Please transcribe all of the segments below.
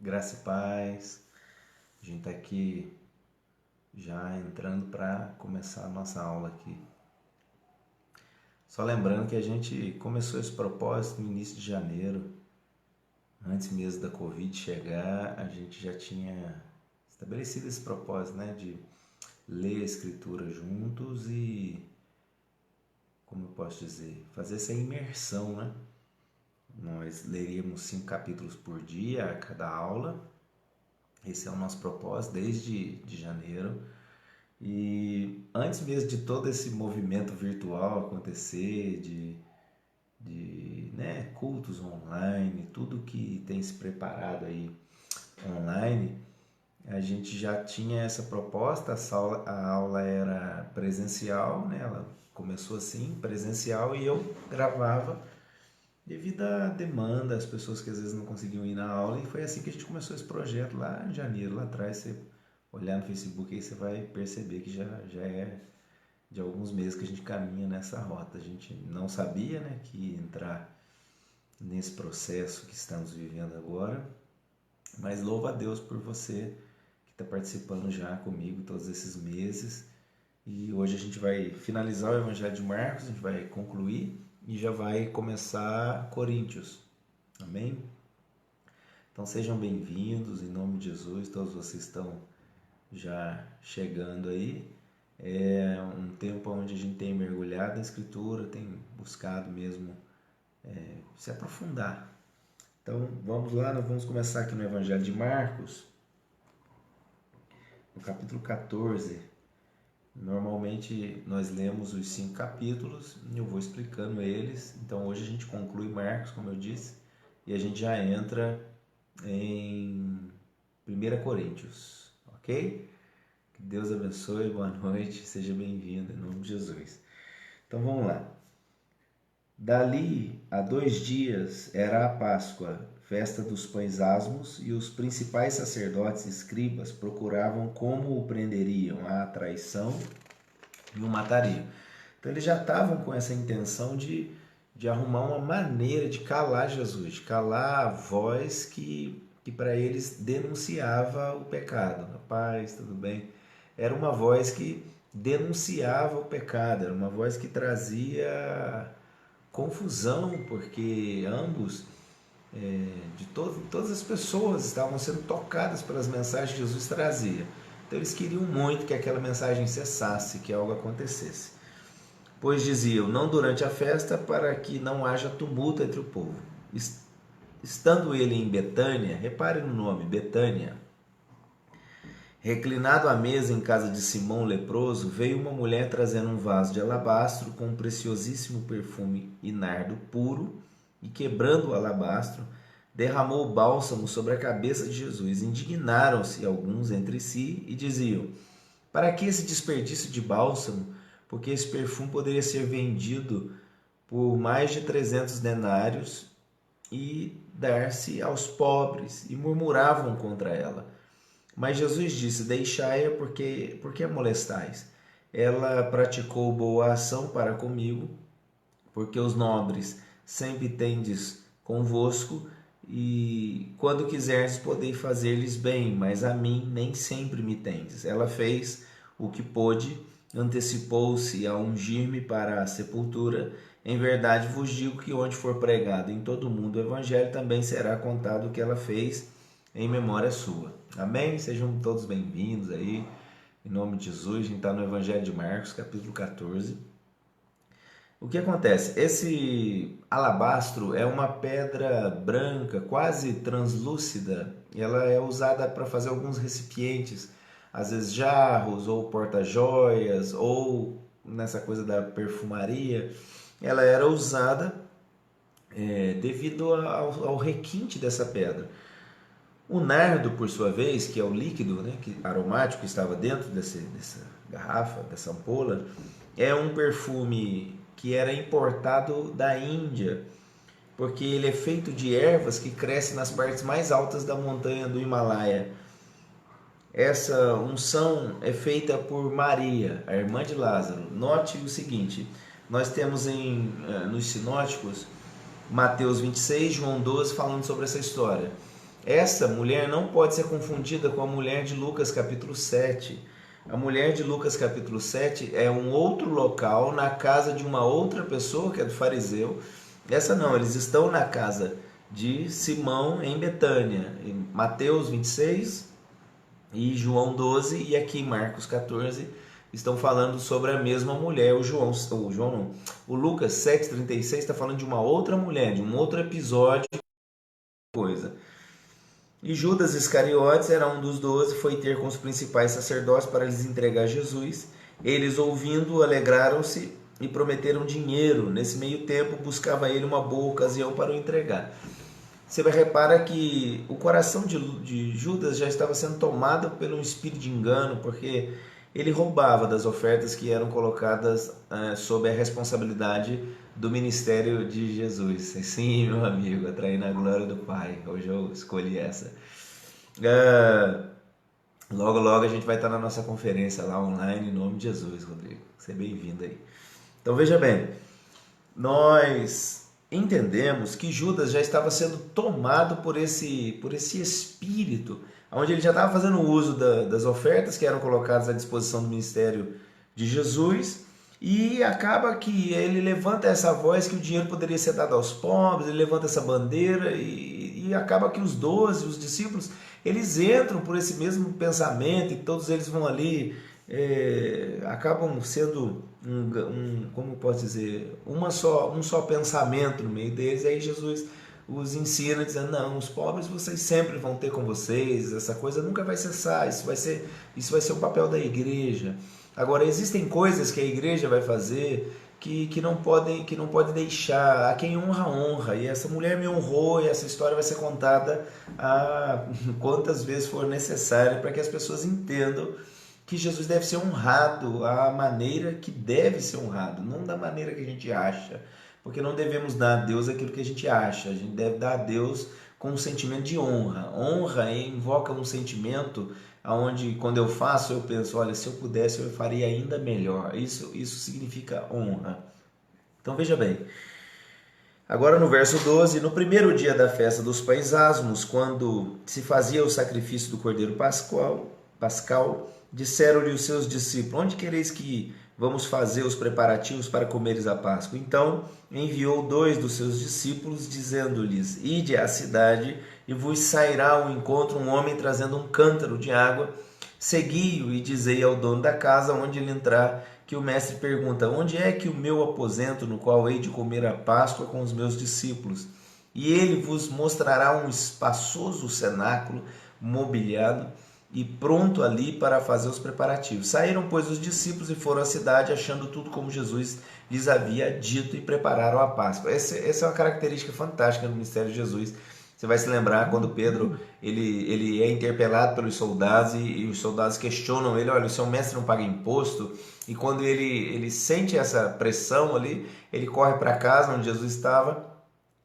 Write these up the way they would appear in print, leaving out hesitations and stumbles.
Graça e paz. A gente está aqui já entrando para começar a nossa aula aqui. Só lembrando que a gente começou esse propósito no início de janeiro. Antes mesmo da Covid chegar, a gente já tinha estabelecido esse propósito, né? De ler a Escritura juntos e, como eu posso dizer, fazer essa imersão, né? Nós leríamos 5 capítulos por dia a cada aula. Esse é o nosso propósito desde janeiro. E antes mesmo de todo esse movimento virtual acontecer, de cultos online, tudo que tem se preparado aí online, a gente já tinha essa proposta. A aula era presencial, né? Ela começou assim, presencial, e eu gravava devido à demanda, as pessoas que às vezes não conseguiam ir na aula, e foi assim que a gente começou esse projeto lá em janeiro. Lá atrás, você olhar no Facebook, aí você vai perceber que já é de alguns meses que a gente caminha nessa rota. A gente não sabia, né, que ia entrar nesse processo que estamos vivendo agora, mas louvo a Deus por você que está participando já comigo todos esses meses. E hoje a gente vai finalizar o Evangelho de Marcos, a gente vai concluir e já vai começar Coríntios. Amém? Então sejam bem-vindos, em nome de Jesus. Todos vocês estão já chegando aí. É um tempo onde a gente tem mergulhado na Escritura, tem buscado mesmo se aprofundar. Então vamos lá, nós vamos começar aqui no Evangelho de Marcos, no capítulo 14. Normalmente nós lemos os 5 capítulos e eu vou explicando eles. Então hoje a gente conclui Marcos, como eu disse, e a gente já entra em 1 Coríntios, ok? Que Deus abençoe, boa noite, seja bem-vindo, em nome de Jesus. Então vamos lá. Dali a 2 dias era a Páscoa, festa dos pães asmos, e os principais sacerdotes e escribas procuravam como o prenderiam à traição e o matariam. Então eles já estavam com essa intenção de arrumar uma maneira de calar Jesus, de calar a voz que para eles denunciava o pecado. Rapaz, tudo bem? Era uma voz que denunciava o pecado, era uma voz que trazia confusão, porque ambos, todas as pessoas estavam sendo tocadas pelas mensagens que Jesus trazia. Então eles queriam muito que aquela mensagem cessasse, que algo acontecesse. Pois diziam, não durante a festa, para que não haja tumulto entre o povo. Estando ele em Betânia, repare no nome, Betânia, reclinado à mesa em casa de Simão leproso, veio uma mulher trazendo um vaso de alabastro com um preciosíssimo perfume e nardo puro, e quebrando o alabastro, derramou o bálsamo sobre a cabeça de Jesus. Indignaram-se alguns entre si e diziam, para que esse desperdício de bálsamo? Porque esse perfume poderia ser vendido por mais de 300 denários e dar-se aos pobres, e murmuravam contra ela. Mas Jesus disse, deixai-a, porque a molestais. Ela praticou boa ação para comigo, porque os nobres sempre tendes convosco, e quando quiserdes podeis fazer-lhes bem, mas a mim nem sempre me tendes. Ela fez o que pôde, antecipou-se a ungir-me para a sepultura. Em verdade vos digo que onde for pregado em todo o mundo o evangelho, também será contado o que ela fez em memória sua. Amém? Sejam todos bem-vindos aí, em nome de Jesus. A gente está no Evangelho de Marcos, capítulo 14. O que acontece? Esse alabastro é uma pedra branca, quase translúcida, e ela é usada para fazer alguns recipientes, às vezes jarros ou porta-joias, ou nessa coisa da perfumaria. Ela era usada devido ao requinte dessa pedra. O nardo, por sua vez, que é o líquido, né, aromático que estava dentro dessa garrafa, dessa ampola, é um perfume que era importado da Índia, porque ele é feito de ervas que crescem nas partes mais altas da montanha do Himalaia. Essa unção é feita por Maria, a irmã de Lázaro. Note o seguinte, nós temos nos sinóticos Mateus 26, João 12, falando sobre essa história. essa mulher não pode ser confundida com a mulher de Lucas capítulo 7. A mulher de Lucas capítulo 7 é um outro local, na casa de uma outra pessoa, que é do fariseu. Essa não, eles estão na casa de Simão em Betânia, em Mateus 26 e João 12, e aqui em Marcos 14 estão falando sobre a mesma mulher. O Lucas 7,36 está falando de uma outra mulher, de um outro episódio, coisa. E Judas Iscariotes era um dos 12, foi ter com os principais sacerdotes para lhes entregar Jesus. Eles, ouvindo, alegraram-se e prometeram dinheiro. Nesse meio tempo, buscava ele uma boa ocasião para o entregar. Você vai reparar que o coração de Judas já estava sendo tomado pelo espírito de engano, porque ele roubava das ofertas que eram colocadas sob a responsabilidade do ministério de Jesus. Sim, meu amigo, atraindo a glória do Pai. Hoje eu escolhi essa. Logo, logo a gente vai estar na nossa conferência lá online, em nome de Jesus, Rodrigo. Seja bem-vindo aí. Então veja bem, nós entendemos que Judas já estava sendo tomado por esse espírito, onde ele já estava fazendo uso das ofertas que eram colocadas à disposição do ministério de Jesus, e acaba que ele levanta essa voz que o dinheiro poderia ser dado aos pobres, ele levanta essa bandeira e acaba que os 12, os discípulos, eles entram por esse mesmo pensamento e todos eles vão ali, acabam sendo como posso dizer, um só pensamento no meio deles. Aí Jesus os ensina dizendo: não, os pobres vocês sempre vão ter com vocês, essa coisa nunca vai cessar, isso vai ser o papel da igreja. Agora, existem coisas que a igreja vai fazer que não pode deixar. A quem honra, honra. E essa mulher me honrou, e essa história vai ser contada quantas vezes for necessário, para que as pessoas entendam que Jesus deve ser honrado à maneira que deve ser honrado, não da maneira que a gente acha, porque não devemos dar a Deus aquilo que a gente acha, a gente deve dar a Deus com um sentimento de honra. Honra invoca um sentimento onde, quando eu faço, eu penso: olha, se eu pudesse, eu faria ainda melhor. Isso significa honra. Então veja bem, agora no verso 12, no primeiro dia da festa dos pães asmos, quando se fazia o sacrifício do cordeiro pascal, disseram-lhe os seus discípulos: onde quereis que vamos fazer os preparativos para comeres a Páscoa? Então enviou 2 dos seus discípulos, dizendo-lhes: ide à cidade, e vos sairá ao encontro um homem trazendo um cântaro de água. Segui-o e dizei ao dono da casa, onde ele entrar, que o mestre pergunta: onde é que o meu aposento, no qual hei de comer a Páscoa com os meus discípulos? E ele vos mostrará um espaçoso cenáculo mobiliado e pronto ali para fazer os preparativos. Saíram, pois, os discípulos e foram à cidade, achando tudo como Jesus lhes havia dito, e prepararam a Páscoa. Essa é uma característica fantástica do ministério de Jesus. Você vai se lembrar quando Pedro ele é interpelado pelos soldados, e os soldados questionam ele: olha, o seu mestre não paga imposto? E quando ele sente essa pressão ali, ele corre para casa onde Jesus estava,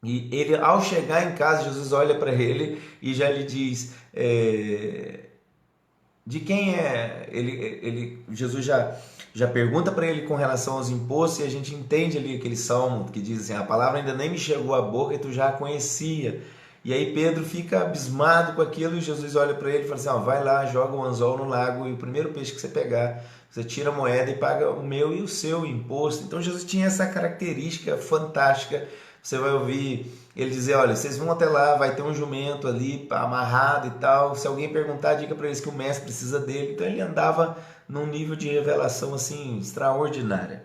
e ele, ao chegar em casa, Jesus olha para ele e já lhe diz: de quem é? Jesus já pergunta para ele com relação aos impostos, e a gente entende ali aquele salmo que diz assim: a palavra ainda nem me chegou à boca e tu já a conhecia. E aí Pedro fica abismado com aquilo, e Jesus olha para ele e fala assim: vai lá, joga o anzol no lago, e o primeiro peixe que você pegar, você tira a moeda e paga o meu e o seu imposto. Então Jesus tinha essa característica fantástica. Você vai ouvir ele dizer: olha, vocês vão até lá, vai ter um jumento ali amarrado e tal. Se alguém perguntar, diga para eles que o mestre precisa dele. Então ele andava num nível de revelação assim extraordinária.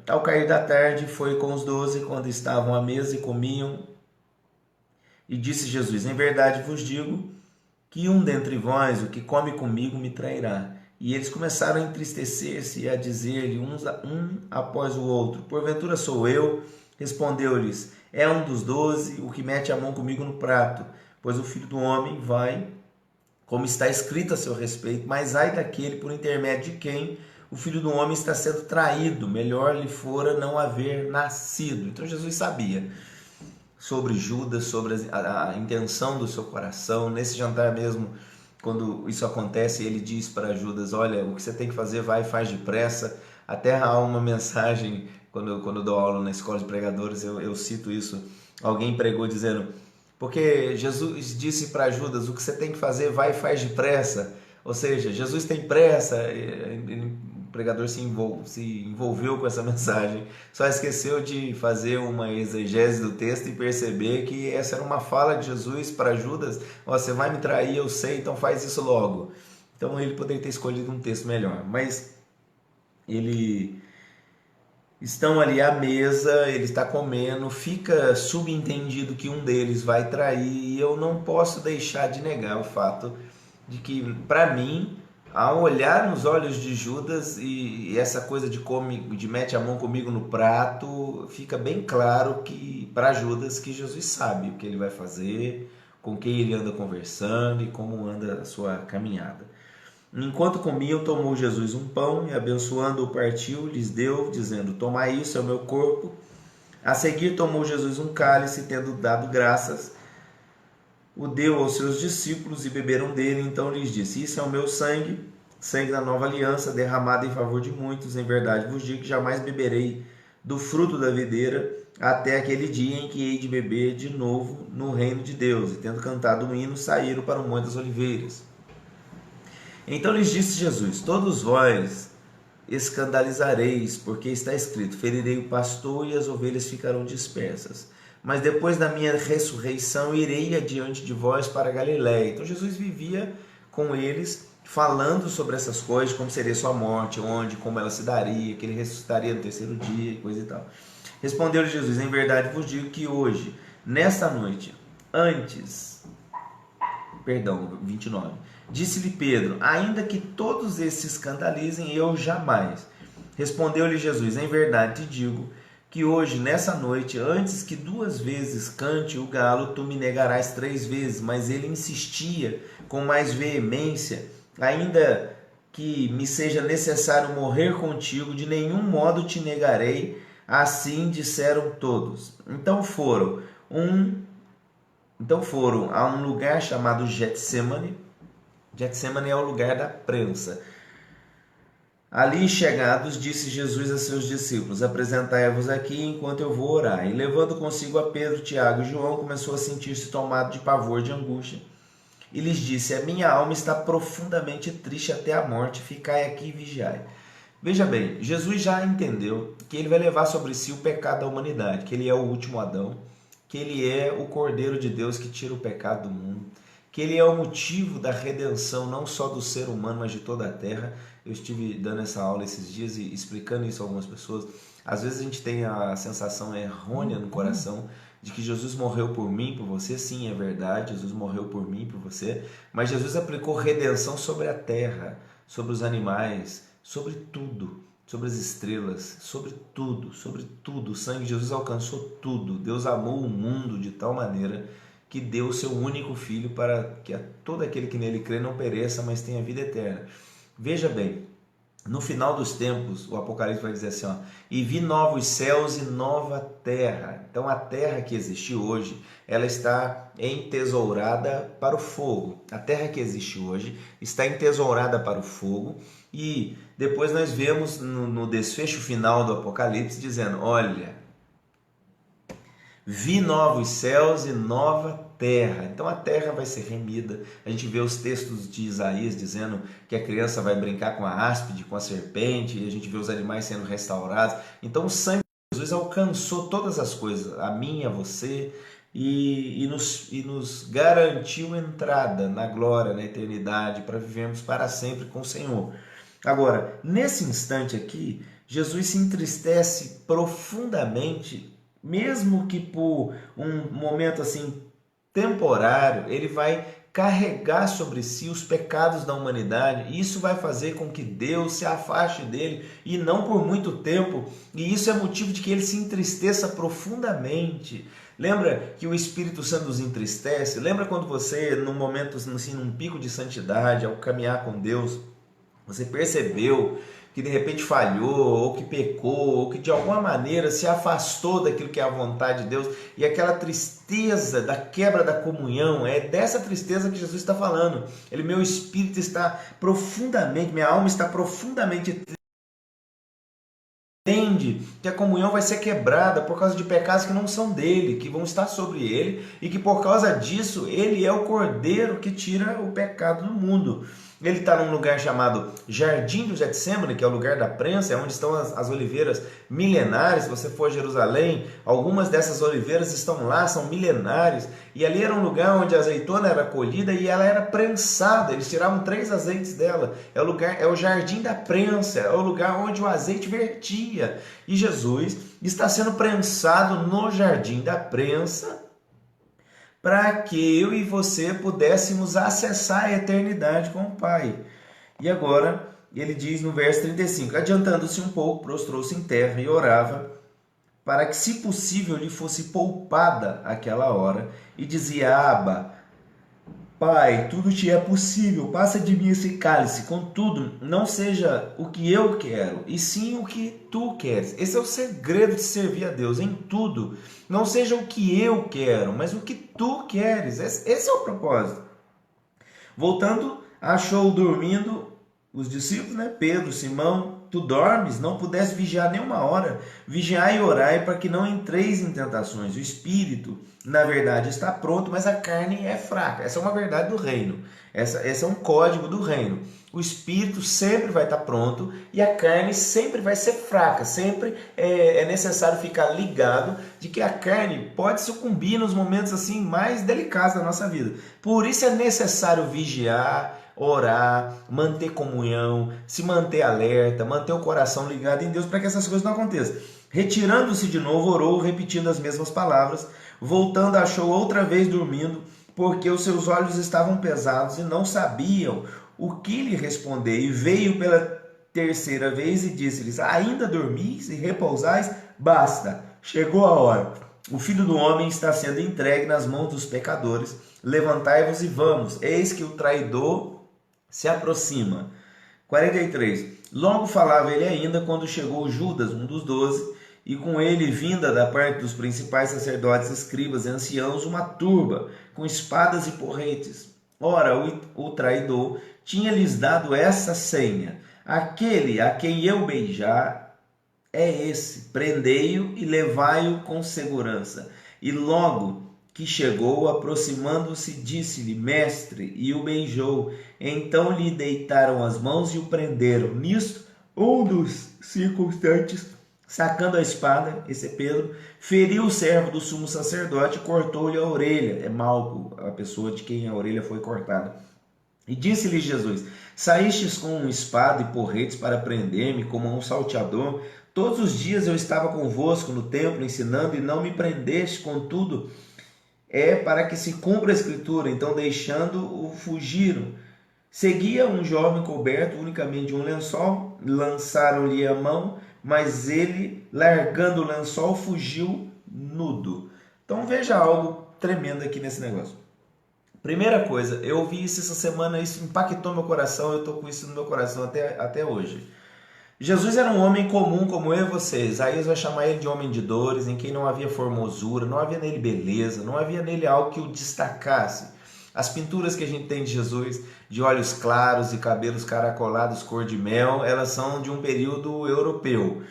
Ao cair da tarde, foi com os 12, quando estavam à mesa e comiam, e disse Jesus: em verdade vos digo que um dentre vós, o que come comigo, me trairá. E eles começaram a entristecer-se e a dizer-lhe um após o outro: porventura sou eu? Respondeu-lhes: é um dos 12, o que mete a mão comigo no prato. Pois o Filho do Homem vai, como está escrito a seu respeito, mas ai daquele por intermédio de quem o Filho do Homem está sendo traído. Melhor lhe fora não haver nascido. Então Jesus sabia sobre Judas, sobre a intenção do seu coração. Nesse jantar mesmo, quando isso acontece, ele diz para Judas: olha, o que você tem que fazer, vai e faz depressa. Até há uma mensagem, quando eu dou aula na escola de pregadores, eu cito isso. Alguém pregou dizendo: Porque Jesus disse para Judas: o que você tem que fazer, vai e faz depressa. Ou seja, Jesus tem pressa. O pregador se envolveu com essa mensagem, só esqueceu de fazer uma exegese do texto e perceber que essa era uma fala de Jesus para Judas: você vai me trair, eu sei, então faz isso logo. Então ele poderia ter escolhido um texto melhor, mas ele estão ali à mesa, ele está comendo, fica subentendido que um deles vai trair, e eu não posso deixar de negar o fato de que, para mim, ao olhar nos olhos de Judas e essa coisa de mete a mão comigo no prato, fica bem claro que para Judas que Jesus sabe o que ele vai fazer, com quem ele anda conversando e como anda a sua caminhada. Enquanto comiam, tomou Jesus um pão e, abençoando-o, partiu, lhes deu, dizendo: tomai isso, é o meu corpo. A seguir, tomou Jesus um cálice, tendo dado graças, o deu aos seus discípulos e beberam dele. Então lhes disse: isso é o meu sangue, sangue da nova aliança, derramado em favor de muitos. Em verdade vos digo que jamais beberei do fruto da videira, até aquele dia em que hei de beber de novo no reino de Deus. E tendo cantado um hino, saíram para o Monte das Oliveiras. Então lhes disse Jesus: todos vós escandalizareis, porque está escrito: ferirei o pastor e as ovelhas ficarão dispersas. Mas depois da minha ressurreição irei adiante de vós para Galiléia. Então Jesus vivia com eles, falando sobre essas coisas, como seria sua morte, onde, como ela se daria, que ele ressuscitaria no terceiro dia, coisa e tal. Respondeu-lhe Jesus: em verdade vos digo que hoje, nesta noite, antes... Perdão, 29. Disse-lhe Pedro: ainda que todos esses se escandalizem, eu jamais. Respondeu-lhe Jesus: em verdade te digo que hoje, nessa noite, antes que 2 vezes cante o galo, tu me negarás 3 vezes. Mas ele insistia com mais veemência: ainda que me seja necessário morrer contigo, de nenhum modo te negarei. Assim disseram todos. Então foram a um lugar chamado Getsemane. Getsemane é o lugar da prensa. Ali chegados, disse Jesus a seus discípulos: apresentai-vos aqui enquanto eu vou orar. E levando consigo a Pedro, Tiago e João, começou a sentir-se tomado de pavor, de angústia. E lhes disse: a minha alma está profundamente triste até a morte, ficai aqui e vigiai. Veja bem, Jesus já entendeu que ele vai levar sobre si o pecado da humanidade, que ele é o último Adão, que ele é o Cordeiro de Deus que tira o pecado do mundo, que ele é o motivo da redenção não só do ser humano, mas de toda a terra. Eu estive dando essa aula esses dias e explicando isso a algumas pessoas. Às vezes a gente tem a sensação errônea no coração de que Jesus morreu por mim, por você. Sim, é verdade, Jesus morreu por mim, por você, mas Jesus aplicou redenção sobre a terra, sobre os animais, sobre tudo, sobre as estrelas, sobre tudo, sobre tudo. O sangue de Jesus alcançou tudo. Deus amou o mundo de tal maneira que deu o seu único filho para que todo aquele que nele crê não pereça, mas tenha vida eterna. Veja bem, no final dos tempos, o Apocalipse vai dizer assim, e vi novos céus e nova terra. Então a terra que existe hoje, ela está entesourada para o fogo. A terra que existe hoje está entesourada para o fogo. E depois nós vemos no desfecho final do Apocalipse dizendo: olha, vi novos céus e nova terra. Então a terra vai ser remida. A gente vê os textos de Isaías dizendo que a criança vai brincar com a áspide, com a serpente, e a gente vê os animais sendo restaurados. Então o sangue de Jesus alcançou todas as coisas, a mim, a você, e nos garantiu entrada na glória, na eternidade, para vivermos para sempre com o Senhor. Agora, nesse instante aqui, Jesus se entristece profundamente, mesmo que por um momento assim temporário. Ele vai carregar sobre si os pecados da humanidade, e isso vai fazer com que Deus se afaste dele, e não por muito tempo, e isso é motivo de que ele se entristeça profundamente. Lembra que o Espírito Santo nos entristece? Lembra quando você, num momento assim, num pico de santidade, ao caminhar com Deus, você percebeu que de repente falhou, ou que pecou, ou que de alguma maneira se afastou daquilo que é a vontade de Deus, e aquela tristeza da quebra da comunhão, é dessa tristeza que Jesus está falando. Meu espírito está profundamente, minha alma está profundamente entende que a comunhão vai ser quebrada por causa de pecados que não são dele, que vão estar sobre ele, e que por causa disso ele é o cordeiro que tira o pecado do mundo. Ele está num lugar chamado Jardim do Getsemane, que é o lugar da prensa, é onde estão as oliveiras milenares. Se você for a Jerusalém, algumas dessas oliveiras estão lá, são milenares, e ali era um lugar onde a azeitona era colhida e ela era prensada, eles tiravam 3 azeites dela. É o lugar, é o jardim da prensa, é o lugar onde o azeite vertia. E Jesus está sendo prensado no jardim da prensa, para que eu e você pudéssemos acessar a eternidade com o Pai. E agora, ele diz no verso 35, adiantando-se um pouco, prostrou-se em terra e orava, para que, se possível, lhe fosse poupada aquela hora, e dizia, Abba, Pai, tudo te é possível, passa de mim esse cálice, contudo, não seja o que eu quero, e sim o que tu queres. Esse é o segredo de servir a Deus, em tudo. Não seja o que eu quero, mas o que tu queres. Esse é o propósito. Voltando, achou dormindo os discípulos, né? Pedro, Simão, tu dormes, não pudesse vigiar nenhuma hora. Vigiai e orai para que não entreis em tentações. O espírito, na verdade, está pronto, mas a carne é fraca. Essa é uma verdade do reino. Esse é um código do reino. O espírito sempre vai estar pronto e a carne sempre vai ser fraca. Sempre é necessário ficar ligado de que a carne pode sucumbir nos momentos assim mais delicados da nossa vida. Por isso é necessário vigiar, orar, manter comunhão, se manter alerta, manter o coração ligado em Deus para que essas coisas não aconteçam. Retirando-se de novo, orou, repetindo as mesmas palavras. Voltando, achou outra vez dormindo, porque os seus olhos estavam pesados e não sabiam o que lhe responder. E veio pela terceira vez e disse-lhes, ainda dormis e repousais? Basta, chegou a hora. O Filho do Homem está sendo entregue nas mãos dos pecadores. Levantai-vos e vamos. Eis que o traidor se aproxima. 43. Logo falava ele ainda quando chegou Judas, um dos 12, e com ele, vinda da parte dos principais sacerdotes, escribas e anciãos, uma turba, com espadas e porretes. Ora, o traidor tinha-lhes dado essa senha, aquele a quem eu beijar é esse, prendei-o e levai-o com segurança. E logo que chegou, aproximando-se, disse-lhe, mestre, e o beijou. Então lhe deitaram as mãos e o prenderam. Nisto, um dos circunstantes, sacando a espada, esse é Pedro, feriu o servo do sumo sacerdote e cortou-lhe a orelha. É Malco, a pessoa de quem a orelha foi cortada. E disse-lhe Jesus, saístes com espada e porretes para prender-me como um salteador? Todos os dias eu estava convosco no templo ensinando e não me prendeste, contudo, é para que se cumpra a escritura. Então, deixando-o, fugiram. Seguia um jovem coberto unicamente de um lençol, lançaram-lhe a mão, mas ele, largando o lençol, fugiu nudo. Então veja algo tremendo aqui nesse negócio. Primeira coisa, eu ouvi isso essa semana, isso impactou meu coração, eu estou com isso no meu coração até hoje. Jesus era um homem comum como eu e você. Isaías vai chamar ele de homem de dores, em quem não havia formosura, não havia nele beleza, não havia nele algo que o destacasse. As pinturas que a gente tem de Jesus, de olhos claros e cabelos caracolados cor de mel, elas são de um período europeu.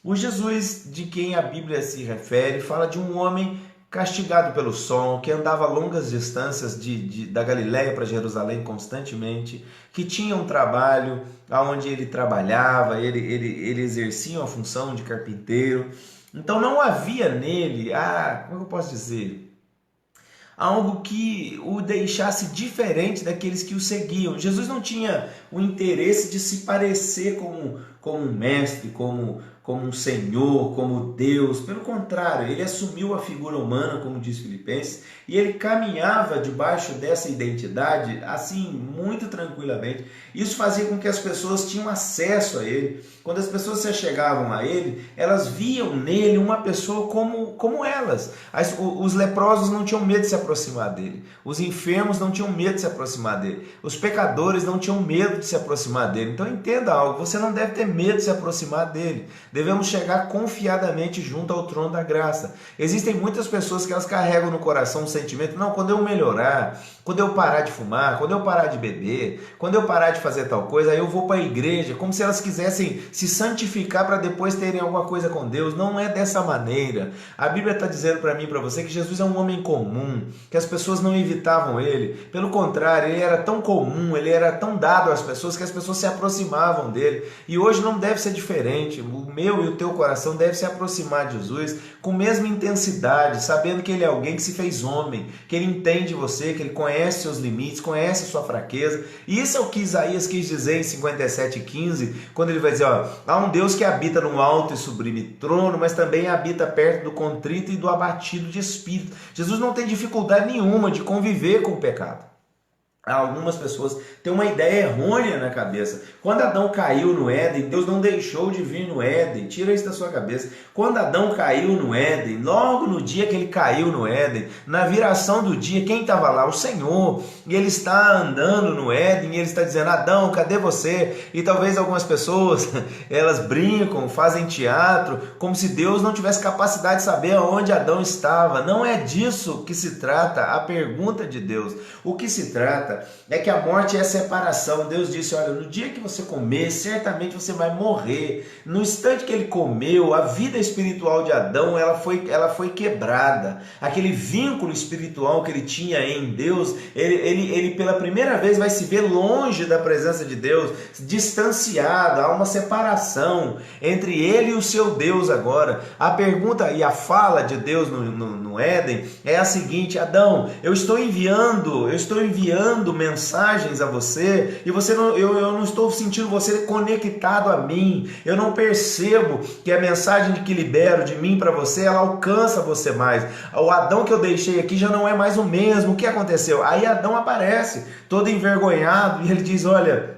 O Jesus de quem a Bíblia se refere fala de um homem castigado pelo sol, que andava longas distâncias da Galiléia para Jerusalém constantemente, que tinha um trabalho onde ele trabalhava, ele exercia a função de carpinteiro. Então não havia nele, como eu posso dizer, algo que o deixasse diferente daqueles que o seguiam. Jesus não tinha o interesse de se parecer como um mestre, como um senhor, como Deus. Pelo contrário, ele assumiu a figura humana, como diz Filipenses, e ele caminhava debaixo dessa identidade assim, muito tranquilamente. Isso fazia com que as pessoas tinham acesso a ele. Quando as pessoas se chegavam a ele, elas viam nele uma pessoa como elas. Os leprosos não tinham medo de se aproximar dele. Os enfermos não tinham medo de se aproximar dele. Os pecadores não tinham medo de se aproximar dele. Então entenda algo, você não deve ter medo de se aproximar dele. Devemos chegar confiadamente junto ao trono da graça. Existem muitas pessoas que elas carregam no coração um sentimento: não, quando eu melhorar, quando eu parar de fumar, quando eu parar de beber, quando eu parar de fazer tal coisa, aí eu vou para a igreja, como se elas quisessem se santificar para depois terem alguma coisa com Deus. Não é dessa maneira. A Bíblia está dizendo para mim e para você que Jesus é um homem comum, que as pessoas não evitavam ele. Pelo contrário, ele era tão comum, ele era tão dado às pessoas que as pessoas se aproximavam dele. E hoje não deve ser diferente. O meu e o teu coração deve se aproximar de Jesus com a mesma intensidade, sabendo que ele é alguém que se fez homem, que ele entende você, que ele conhece seus limites, conhece sua fraqueza. E isso é o que Isaías quis dizer em 57:15, quando ele vai dizer: ó, há um Deus que habita num alto e sublime trono, mas também habita perto do contrito e do abatido de espírito. Jesus não tem dificuldade nenhuma de conviver com o pecado. Algumas pessoas têm uma ideia errônea na cabeça. Quando Adão caiu no Éden, Deus não deixou de vir no Éden. Tira isso da sua cabeça. Quando Adão caiu no Éden, logo no dia que ele caiu no Éden, na viração do dia, quem estava lá? O Senhor. E ele está andando no Éden e ele está dizendo: Adão, cadê você? E talvez algumas pessoas, elas brincam, fazem teatro, como se Deus não tivesse capacidade de saber aonde Adão estava. Não é disso que se trata a pergunta de Deus. O que se trata é que a morte é separação. Deus disse: olha, no dia que você comer, certamente você vai morrer. No instante que ele comeu, a vida espiritual de Adão, ela foi quebrada. Aquele vínculo espiritual que ele tinha em Deus, ele pela primeira vez vai se ver longe da presença de Deus, distanciado. Há uma separação entre ele e o seu Deus agora. A pergunta e a fala de Deus no Éden é a seguinte: Adão, eu estou enviando mensagens a você e você não, eu não estou sentindo você conectado a mim. Eu não percebo que a mensagem que libero de mim para você, ela alcança você mais. O Adão que eu deixei aqui já não é mais o mesmo. O que aconteceu? Aí Adão aparece todo envergonhado e ele diz: olha,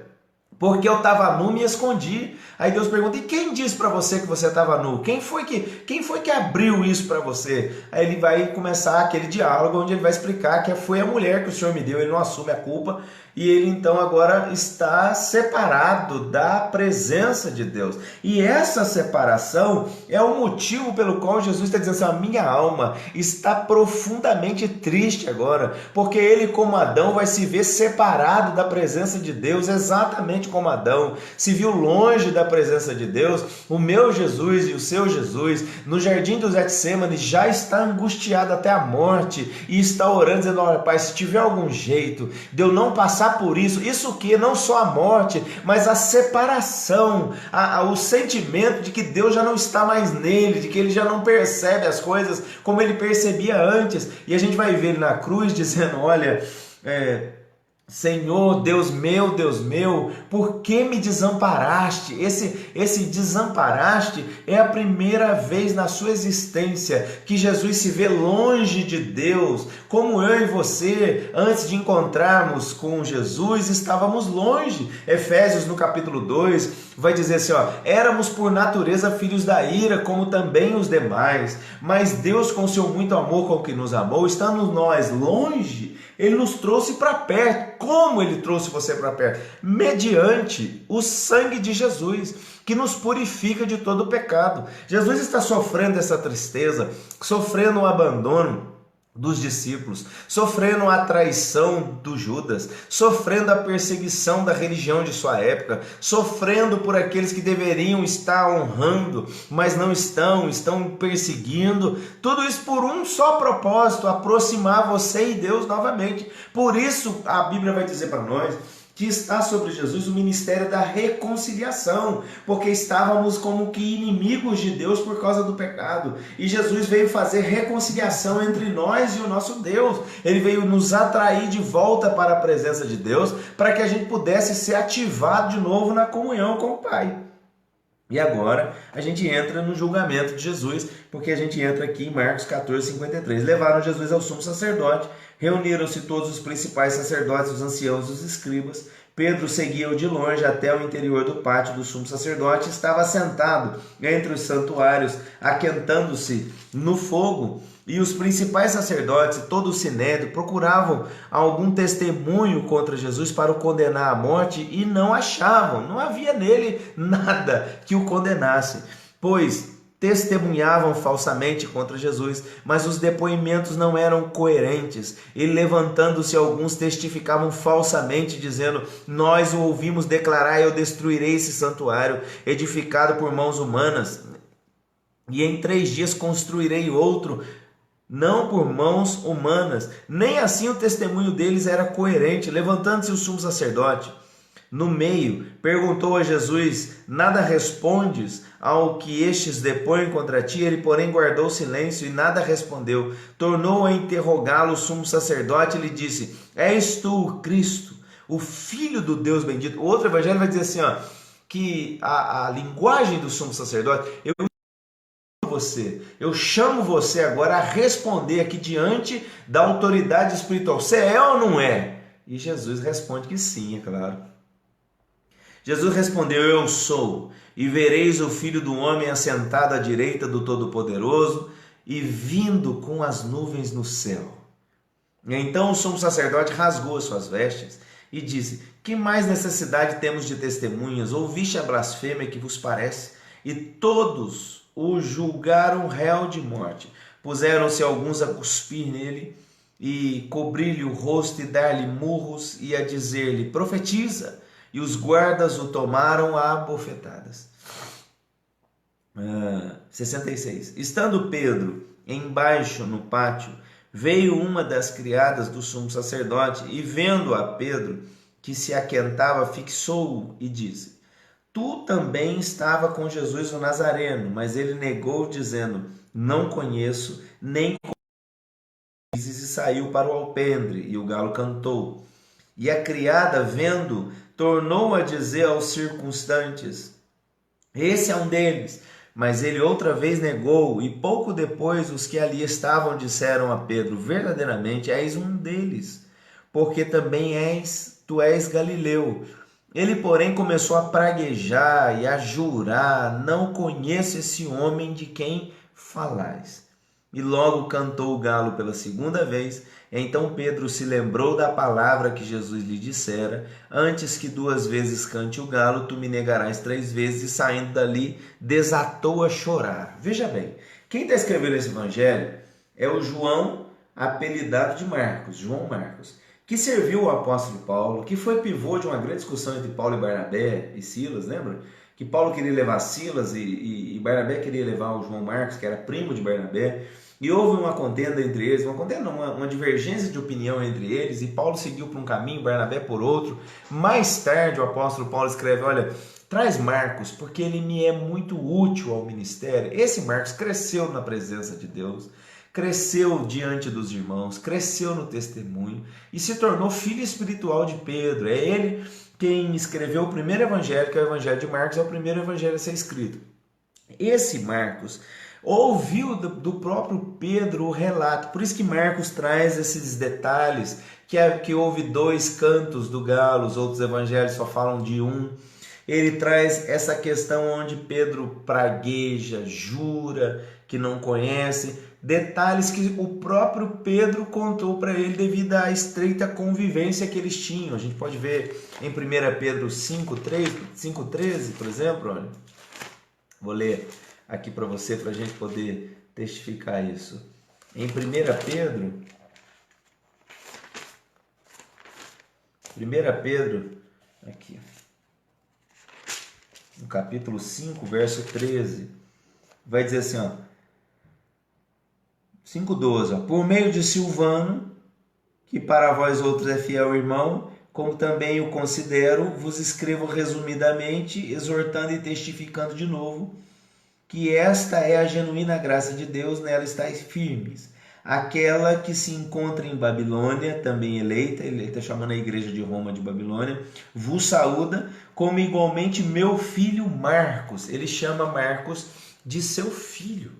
porque eu estava nu, me escondi. Aí Deus pergunta: e quem disse para você que você estava nu? Quem foi que abriu isso para você? Aí ele vai começar aquele diálogo onde ele vai explicar que foi a mulher que o Senhor me deu. Ele não assume a culpa e ele então agora está separado da presença de Deus. E essa separação é o motivo pelo qual Jesus está dizendo assim: a minha alma está profundamente triste agora, porque ele, como Adão, vai se ver separado da presença de Deus, exatamente como Adão se viu longe da presença de Deus. O meu Jesus e o seu Jesus no jardim do Getsêmani já está angustiado até a morte e está orando, dizendo: olha, Pai, se tiver algum jeito de eu não passar por isso que não só a morte, mas a separação, o sentimento de que Deus já não está mais nele, de que ele já não percebe as coisas como ele percebia antes. E a gente vai ver ele na cruz dizendo: olha, Senhor, Deus meu, por que me desamparaste? Esse desamparaste é a primeira vez na sua existência que Jesus se vê longe de Deus, como eu e você, antes de encontrarmos com Jesus, estávamos longe. Efésios, no capítulo 2, vai dizer assim: ó, éramos por natureza filhos da ira, como também os demais, mas Deus, com seu muito amor com que nos amou, estando nós longe, ele nos trouxe para perto. Como ele trouxe você para perto? Mediante o sangue de Jesus, que nos purifica de todo o pecado. Jesus está sofrendo essa tristeza, sofrendo o abandono dos discípulos, sofrendo a traição do Judas, sofrendo a perseguição da religião de sua época, sofrendo por aqueles que deveriam estar honrando, mas não estão perseguindo. Tudo isso por um só propósito: aproximar você e Deus novamente. Por isso a Bíblia vai dizer para nós que está sobre Jesus o ministério da reconciliação, porque estávamos como que inimigos de Deus por causa do pecado, e Jesus veio fazer reconciliação entre nós e o nosso Deus. Ele veio nos atrair de volta para a presença de Deus, para que a gente pudesse ser ativado de novo na comunhão com o Pai. E agora a gente entra no julgamento de Jesus, porque a gente entra aqui em Marcos 14:53. Levaram Jesus ao sumo sacerdote, reuniram-se todos os principais sacerdotes, os anciãos e os escribas. Pedro seguia-o de longe até o interior do pátio do sumo sacerdote. Estava sentado entre os santuários, aquentando-se no fogo. E os principais sacerdotes e todo o sinédrio procuravam algum testemunho contra Jesus para o condenar à morte e não achavam. Não havia nele nada que o condenasse. pois testemunhavam falsamente contra Jesus, mas os depoimentos não eram coerentes. E levantando-se alguns testificavam falsamente, dizendo: nós o ouvimos declarar: eu destruirei esse santuário edificado por mãos humanas, e em 3 dias construirei outro, não por mãos humanas. Nem assim o testemunho deles era coerente. Levantando-se o sumo sacerdote no meio, perguntou a Jesus: nada respondes ao que estes depõem contra ti? Ele, porém, guardou silêncio e nada respondeu. Tornou a interrogá-lo o sumo sacerdote e lhe disse: és tu o Cristo, o Filho do Deus bendito? O outro evangelho vai dizer assim, que a linguagem do sumo sacerdote: eu chamo você agora a responder aqui diante da autoridade espiritual. Você é ou não é? E Jesus responde que sim, é claro. Jesus respondeu: eu sou, e vereis o Filho do Homem assentado à direita do Todo-Poderoso e vindo com as nuvens no céu. E então o sumo sacerdote rasgou as suas vestes e disse: que mais necessidade temos de testemunhas? Ouviste a blasfêmia que vos parece? E todos o julgaram réu de morte. Puseram-se alguns a cuspir nele e cobrir-lhe o rosto e dar-lhe murros e a dizer-lhe: profetiza. E os guardas o tomaram a bofetadas. 66. Estando Pedro embaixo no pátio, veio uma das criadas do sumo sacerdote e, vendo a Pedro que se aquentava, fixou-o e disse: tu também estava com Jesus o Nazareno. Mas ele negou, dizendo: não conheço, nem conheço. E saiu para o alpendre, e o galo cantou. E a criada, vendo, tornou a dizer aos circunstantes: esse é um deles. Mas ele outra vez negou, e pouco depois os que ali estavam disseram a Pedro: verdadeiramente és um deles, porque também tu és Galileu. Ele, porém, começou a praguejar e a jurar: não conheço esse homem de quem falais. E logo cantou o galo pela segunda vez. Então Pedro se lembrou da palavra que Jesus lhe dissera: antes que 2 vezes cante o galo, tu me negarás 3 vezes. E saindo dali, desatou a chorar. Veja bem, quem está escrevendo esse evangelho é o João, apelidado de Marcos, João Marcos, que serviu o apóstolo Paulo, que foi pivô de uma grande discussão entre Paulo e Barnabé e Silas, lembra? Que Paulo queria levar Silas e Barnabé queria levar o João Marcos, que era primo de Barnabé. E houve uma contenda entre eles, uma divergência de opinião entre eles, e Paulo seguiu por um caminho, Barnabé por outro. Mais tarde o apóstolo Paulo escreve: olha, traz Marcos, porque ele me é muito útil ao ministério. Esse Marcos cresceu na presença de Deus, cresceu diante dos irmãos, cresceu no testemunho e se tornou filho espiritual de Pedro. É ele quem escreveu o primeiro evangelho, que é o evangelho de Marcos, é o primeiro evangelho a ser escrito. Esse Marcos ouviu do próprio Pedro o relato, por isso que Marcos traz esses detalhes, que houve 2 cantos do galo, os outros evangelhos só falam de um. Ele traz essa questão onde Pedro pragueja, jura que não conhece, detalhes que o próprio Pedro contou para ele devido à estreita convivência que eles tinham. A gente pode ver em 1 Pedro 5,13, por exemplo. Olha. Vou ler aqui para você, para a gente poder testificar isso. Em 1 Pedro, aqui, no capítulo 5, verso 13, vai dizer assim, 5,12, por meio de Silvano, que para vós outros é fiel irmão, como também o considero, vos escrevo resumidamente, exortando e testificando de novo, que esta é a genuína graça de Deus, nela estáis firmes. Aquela que se encontra em Babilônia, também eleita, ele está chamando a igreja de Roma de Babilônia, vos saúda, como igualmente meu filho Marcos. Ele chama Marcos de seu filho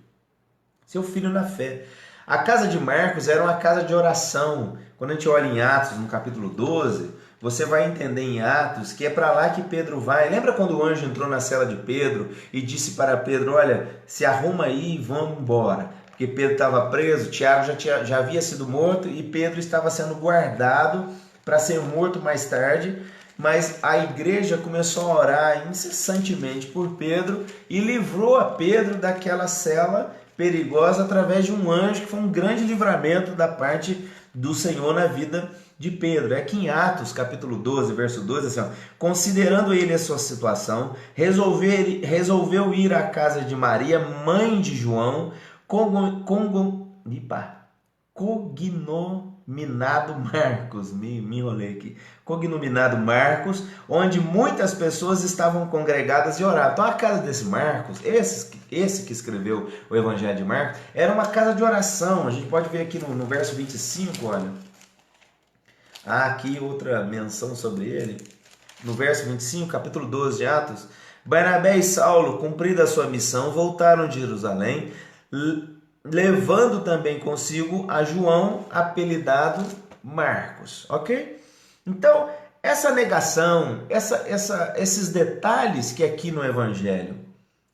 na fé. A casa de Marcos era uma casa de oração. Quando a gente olha em Atos, no capítulo 12, você vai entender em Atos que é para lá que Pedro vai. Lembra quando o anjo entrou na cela de Pedro e disse para Pedro: olha, se arruma aí e vamos embora. Porque Pedro estava preso, Tiago já havia sido morto e Pedro estava sendo guardado para ser morto mais tarde. mas a igreja começou a orar incessantemente por Pedro e livrou a Pedro daquela cela perigosa através de um anjo, que foi um grande livramento da parte do Senhor na vida de Pedro. É aqui em Atos, capítulo 12, verso 12, assim, ó, considerando ele a sua situação, resolveu ir à casa de Maria, mãe de João, cognominado Marcos, me enrolei aqui, cognominado Marcos, onde muitas pessoas estavam congregadas e oravam. Então a casa desse Marcos, esse que escreveu o Evangelho de Marcos, era uma casa de oração. A gente pode ver aqui no verso 25, olha, há aqui outra menção sobre ele, no verso 25, capítulo 12 de Atos. Barnabé e Saulo, cumprida a sua missão, voltaram de Jerusalém, levando também consigo a João, apelidado Marcos, ok? Então, essa negação, esses detalhes que aqui no Evangelho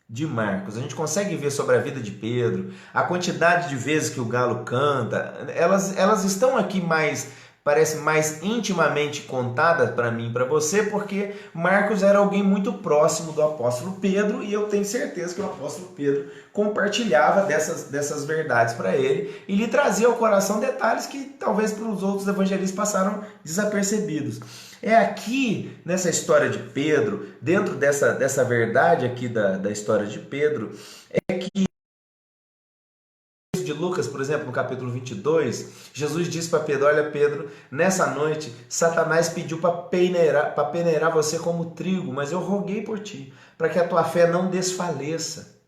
de Marcos a gente consegue ver sobre a vida de Pedro, a quantidade de vezes que o galo canta, elas estão aqui parece mais intimamente contada para mim e para você, porque Marcos era alguém muito próximo do apóstolo Pedro, e eu tenho certeza que o apóstolo Pedro compartilhava dessas verdades para ele e lhe trazia ao coração detalhes que talvez para os outros evangelistas passaram desapercebidos. É aqui, nessa história de Pedro, dentro dessa verdade aqui da história de Pedro, é que de Lucas, por exemplo, no capítulo 22, Jesus disse para Pedro: olha, Pedro, nessa noite Satanás pediu para peneirar você como trigo, mas eu roguei por ti, para que a tua fé não desfaleça.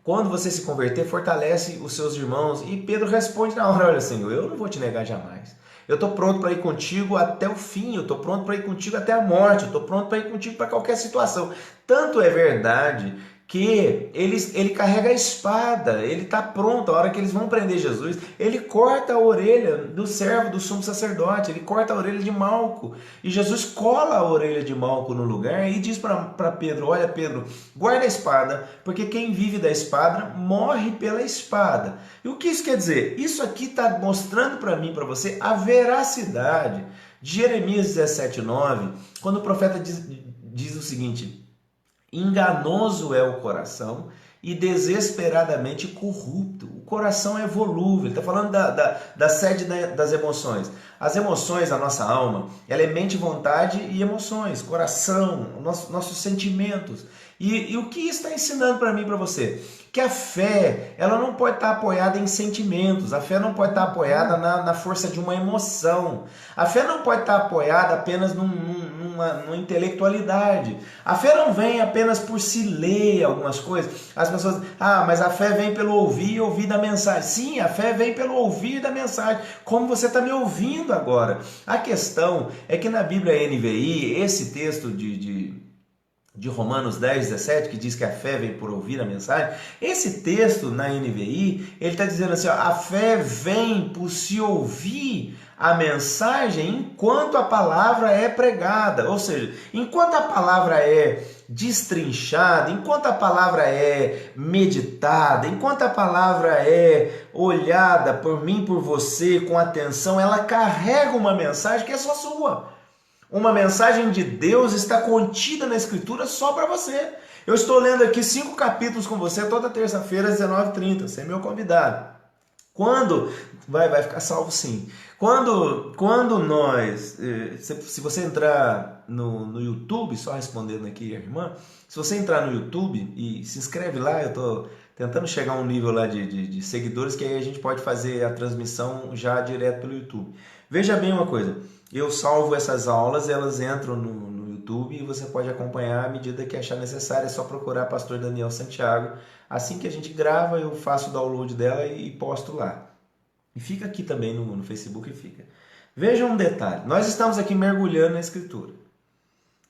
Quando você se converter, fortalece os seus irmãos. E Pedro responde na hora: olha, Senhor, eu não vou te negar jamais. Eu estou pronto para ir contigo até o fim, eu estou pronto para ir contigo até a morte, eu estou pronto para ir contigo para qualquer situação. Tanto é verdade que ele carrega a espada, ele está pronto. A hora que eles vão prender Jesus, ele corta a orelha do servo do sumo sacerdote, ele corta a orelha de Malco, e Jesus cola a orelha de Malco no lugar e diz para Pedro: olha, Pedro, guarda a espada, porque quem vive da espada morre pela espada. E o que isso quer dizer? Isso aqui está mostrando para mim, para você, a veracidade de Jeremias 17:9, quando o profeta diz o seguinte: enganoso é o coração e desesperadamente corrupto. O coração é volúvel. Ele está falando da sede das emoções. As emoções, a nossa alma, ela é mente, vontade e emoções, coração, nossos sentimentos. E o que isso está ensinando para mim e para você? Que a fé, ela não pode estar apoiada em sentimentos, a fé não pode estar apoiada na força de uma emoção, a fé não pode estar apoiada apenas numa intelectualidade, a fé não vem apenas por se ler algumas coisas. As pessoas, mas a fé vem pelo ouvir e ouvir da mensagem. Sim, a fé vem pelo ouvir da mensagem, como você está me ouvindo agora. A questão é que na Bíblia NVI, esse texto de Romanos 10:17, que diz que a fé vem por ouvir a mensagem, esse texto na NVI, ele está dizendo assim, ó, a fé vem por se ouvir a mensagem enquanto a palavra é pregada, ou seja, enquanto a palavra é destrinchada, enquanto a palavra é meditada, enquanto a palavra é olhada por mim, por você, com atenção, ela carrega uma mensagem que é só sua. Uma mensagem de Deus está contida na Escritura só para você. Eu estou lendo aqui 5 capítulos com você toda terça-feira às 19h30. Você é meu convidado. Quando... Vai ficar salvo sim. Quando nós... Se você entrar no YouTube, só respondendo aqui a irmã, se você entrar no YouTube e se inscreve lá, eu estou tentando chegar a um nível lá de seguidores, que aí a gente pode fazer a transmissão já direto pelo YouTube. Veja bem uma coisa, eu salvo essas aulas, elas entram no YouTube e você pode acompanhar à medida que achar necessário. É só procurar Pastor Daniel Santiago. Assim que a gente grava, eu faço o download dela e posto lá. E fica aqui também no Facebook e fica. Veja um detalhe, nós estamos aqui mergulhando na Escritura.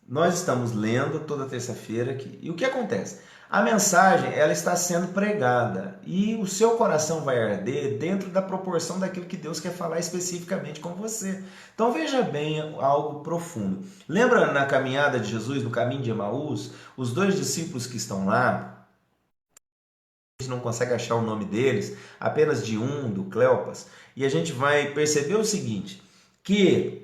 Nós estamos lendo toda terça-feira aqui. E o que acontece? A mensagem, ela está sendo pregada e o seu coração vai arder dentro da proporção daquilo que Deus quer falar especificamente com você. Então veja bem algo profundo. Lembra na caminhada de Jesus, no caminho de Emaús, os 2 discípulos que estão lá, a gente não consegue achar o nome deles, apenas de um, do Cleopas, e a gente vai perceber o seguinte, que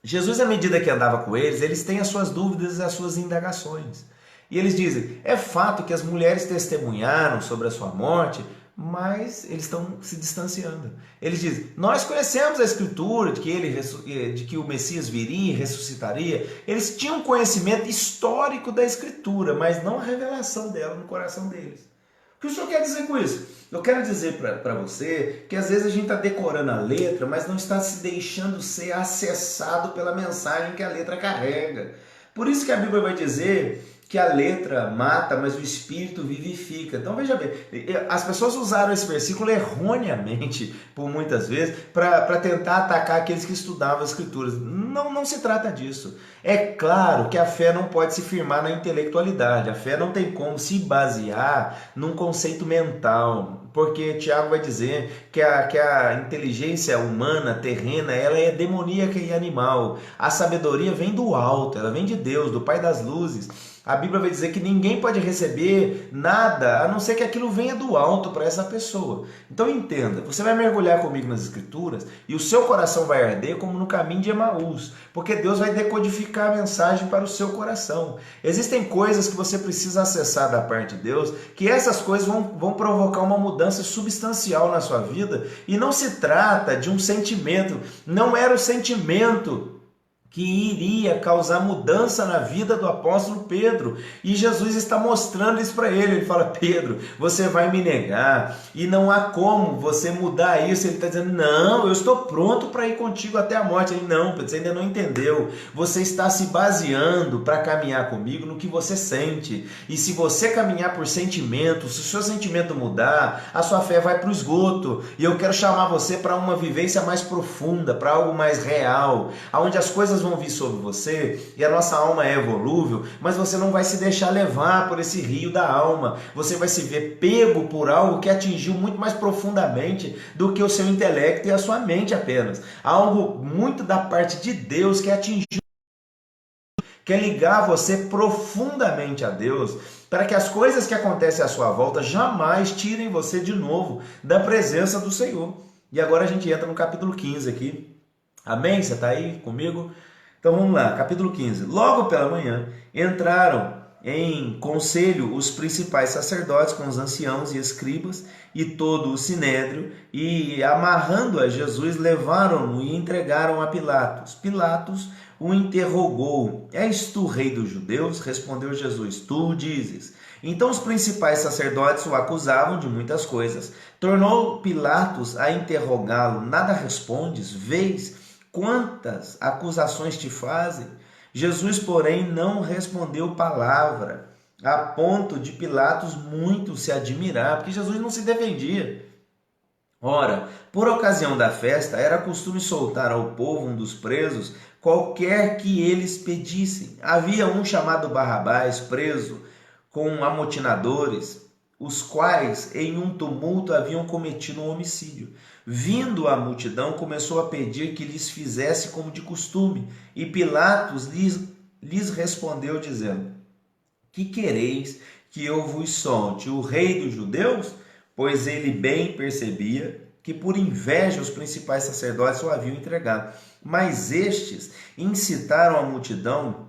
Jesus, à medida que andava com eles têm as suas dúvidas e as suas indagações. E eles dizem: é fato que as mulheres testemunharam sobre a sua morte, mas eles estão se distanciando. Eles dizem: nós conhecemos a Escritura de que o Messias viria e ressuscitaria. Eles tinham conhecimento histórico da Escritura, mas não a revelação dela no coração deles. O que o senhor quer dizer com isso? Eu quero dizer para você que às vezes a gente está decorando a letra, mas não está se deixando ser acessado pela mensagem que a letra carrega. Por isso que a Bíblia vai dizer que a letra mata, mas o Espírito vivifica. Então veja bem, as pessoas usaram esse versículo erroneamente, por muitas vezes, para tentar atacar aqueles que estudavam as Escrituras. Não se trata disso. É claro que a fé não pode se firmar na intelectualidade, a fé não tem como se basear num conceito mental, porque Tiago vai dizer que a inteligência humana, terrena, ela é demoníaca e animal. A sabedoria vem do alto, ela vem de Deus, do Pai das luzes. A Bíblia vai dizer que ninguém pode receber nada, a não ser que aquilo venha do alto para essa pessoa. Então entenda, você vai mergulhar comigo nas Escrituras e o seu coração vai arder como no caminho de Emaús, porque Deus vai decodificar a mensagem para o seu coração. Existem coisas que você precisa acessar da parte de Deus, que essas coisas vão provocar uma mudança substancial na sua vida, e não se trata de um sentimento, não era o sentimento que iria causar mudança na vida do apóstolo Pedro. E Jesus está mostrando isso para ele. Ele fala: Pedro, você vai me negar e não há como você mudar isso. Ele está dizendo: não, eu estou pronto para ir contigo até a morte. Ele: não, Pedro, você ainda não entendeu. Você está se baseando para caminhar comigo no que você sente. E se você caminhar por sentimento, se o seu sentimento mudar, a sua fé vai para o esgoto. E eu quero chamar você para uma vivência mais profunda, para algo mais real, onde as coisas vão vir sobre você, e a nossa alma é volúvel, mas você não vai se deixar levar por esse rio da alma. Você vai se ver pego por algo que atingiu muito mais profundamente do que o seu intelecto e a sua mente apenas. Algo muito da parte de Deus que atingiu, quer ligar você profundamente a Deus, para que as coisas que acontecem à sua volta jamais tirem você de novo da presença do Senhor. E agora a gente entra no capítulo 15 aqui. Amém? Você está aí comigo? Então vamos lá, capítulo 15. Logo pela manhã entraram em conselho os principais sacerdotes com os anciãos e escribas e todo o sinédrio, e amarrando a Jesus levaram-no e entregaram a Pilatos. Pilatos o interrogou: és tu rei dos judeus? Respondeu Jesus: tu o dizes. Então os principais sacerdotes o acusavam de muitas coisas. Tornou Pilatos a interrogá-lo: nada respondes? Vês quantas acusações te fazem? Jesus, porém, não respondeu palavra, a ponto de Pilatos muito se admirar, porque Jesus não se defendia. Ora, por ocasião da festa, era costume soltar ao povo um dos presos, qualquer que eles pedissem. Havia um chamado Barrabás, preso com amotinadores, os quais em um tumulto haviam cometido um homicídio. Vindo a multidão, começou a pedir que lhes fizesse como de costume, e Pilatos lhes respondeu dizendo: que quereis que eu vos solte, o rei dos judeus? Pois ele bem percebia que por inveja os principais sacerdotes o haviam entregado. Mas estes incitaram a multidão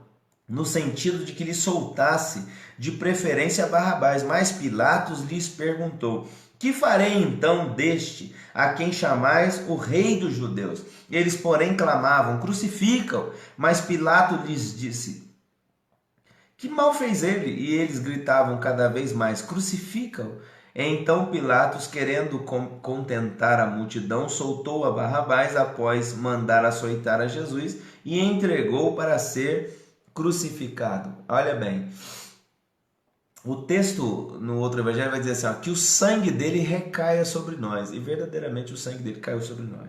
no sentido de que lhe soltasse, de preferência, Barrabás. Mas Pilatos lhes perguntou: que farei então deste, a quem chamais o rei dos judeus? Eles, porém, clamavam: crucificam. Mas Pilatos lhes disse: que mal fez ele? E eles gritavam cada vez mais: crucificam. Então Pilatos, querendo contentar a multidão, soltou a Barrabás após mandar açoitar a Jesus e entregou para ser crucificado. Olha bem, o texto no outro evangelho vai dizer assim, ó, que o sangue dele recaia sobre nós. E verdadeiramente o sangue dele caiu sobre nós.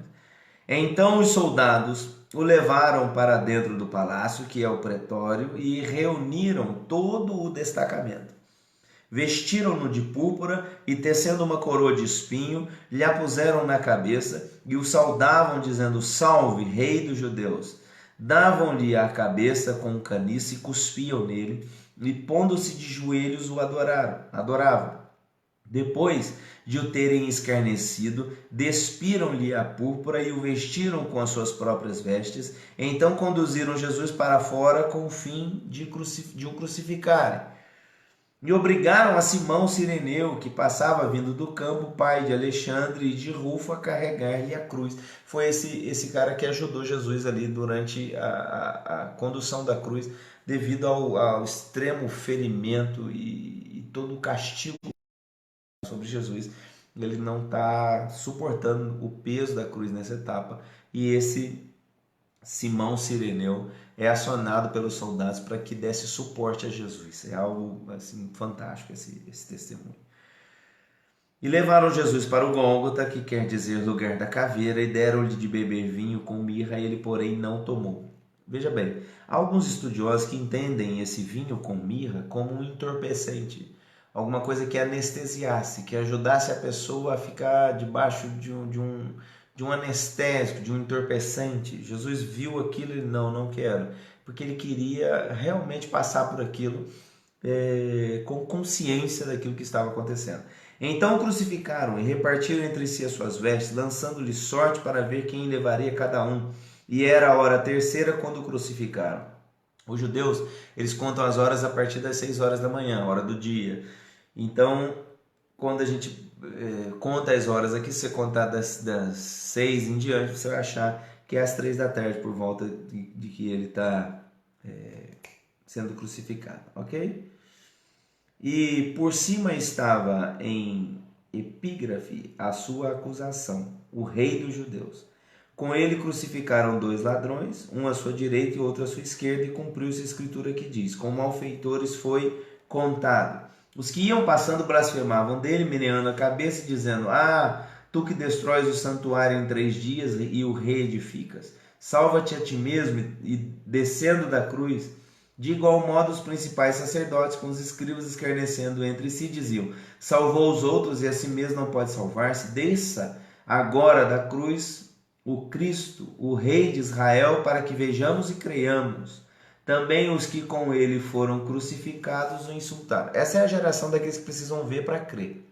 Então os soldados o levaram para dentro do palácio, que é o pretório, e reuniram todo o destacamento. Vestiram-no de púrpura e, tecendo uma coroa de espinho, lhe a puseram na cabeça e o saudavam, dizendo: salve, rei dos judeus. Davam-lhe a cabeça com um caniço e cuspiam nele, e pondo-se de joelhos o adoravam. Depois de o terem escarnecido, despiram-lhe a púrpura e o vestiram com as suas próprias vestes. Então conduziram Jesus para fora com o fim de o crucificarem. E obrigaram a Simão Cireneu, que passava vindo do campo, pai de Alexandre e de Rufo, a carregar-lhe a cruz. Foi esse cara que ajudou Jesus ali durante a condução da cruz, devido ao extremo ferimento e todo o castigo sobre Jesus. Ele não está suportando o peso da cruz nessa etapa. E esse Simão Cireneu é acionado pelos soldados para que desse suporte a Jesus. É algo assim fantástico esse testemunho. E levaram Jesus para o Gólgota, que quer dizer lugar da caveira, e deram-lhe de beber vinho com mirra, ele porém não tomou. Veja bem, há alguns estudiosos que entendem esse vinho com mirra como um entorpecente, alguma coisa que anestesiasse, que ajudasse a pessoa a ficar debaixo de um anestésico, de um entorpecente. Jesus viu aquilo e não quero, porque ele queria realmente passar por aquilo com consciência daquilo que estava acontecendo. Então o crucificaram e repartiram entre si as suas vestes, lançando-lhe sorte para ver quem levaria cada um. E era a hora terceira quando o crucificaram. Os judeus, eles contam as horas a partir das 6 horas da manhã, hora do dia. Então, quando a gente conta as horas aqui, se você contar das 6 em diante, você vai achar que é às 3 da tarde, por volta de que ele está sendo crucificado, ok? E por cima estava em epígrafe a sua acusação, o rei dos judeus. Com ele crucificaram 2 ladrões, um à sua direita e outro à sua esquerda, e cumpriu-se a escritura que diz: com malfeitores foi contado. Os que iam passando blasfemavam dele, meneando a cabeça e dizendo: ah, tu que destróis o santuário em 3 dias e o reedificas, salva-te a ti mesmo. E descendo da cruz, de igual modo os principais sacerdotes com os escribas escarnecendo entre si diziam: salvou os outros e a si mesmo não pode salvar-se. Desça agora da cruz o Cristo, o Rei de Israel, para que vejamos e creiamos. Também os que com ele foram crucificados o insultaram. Essa é a geração daqueles que precisam ver para crer.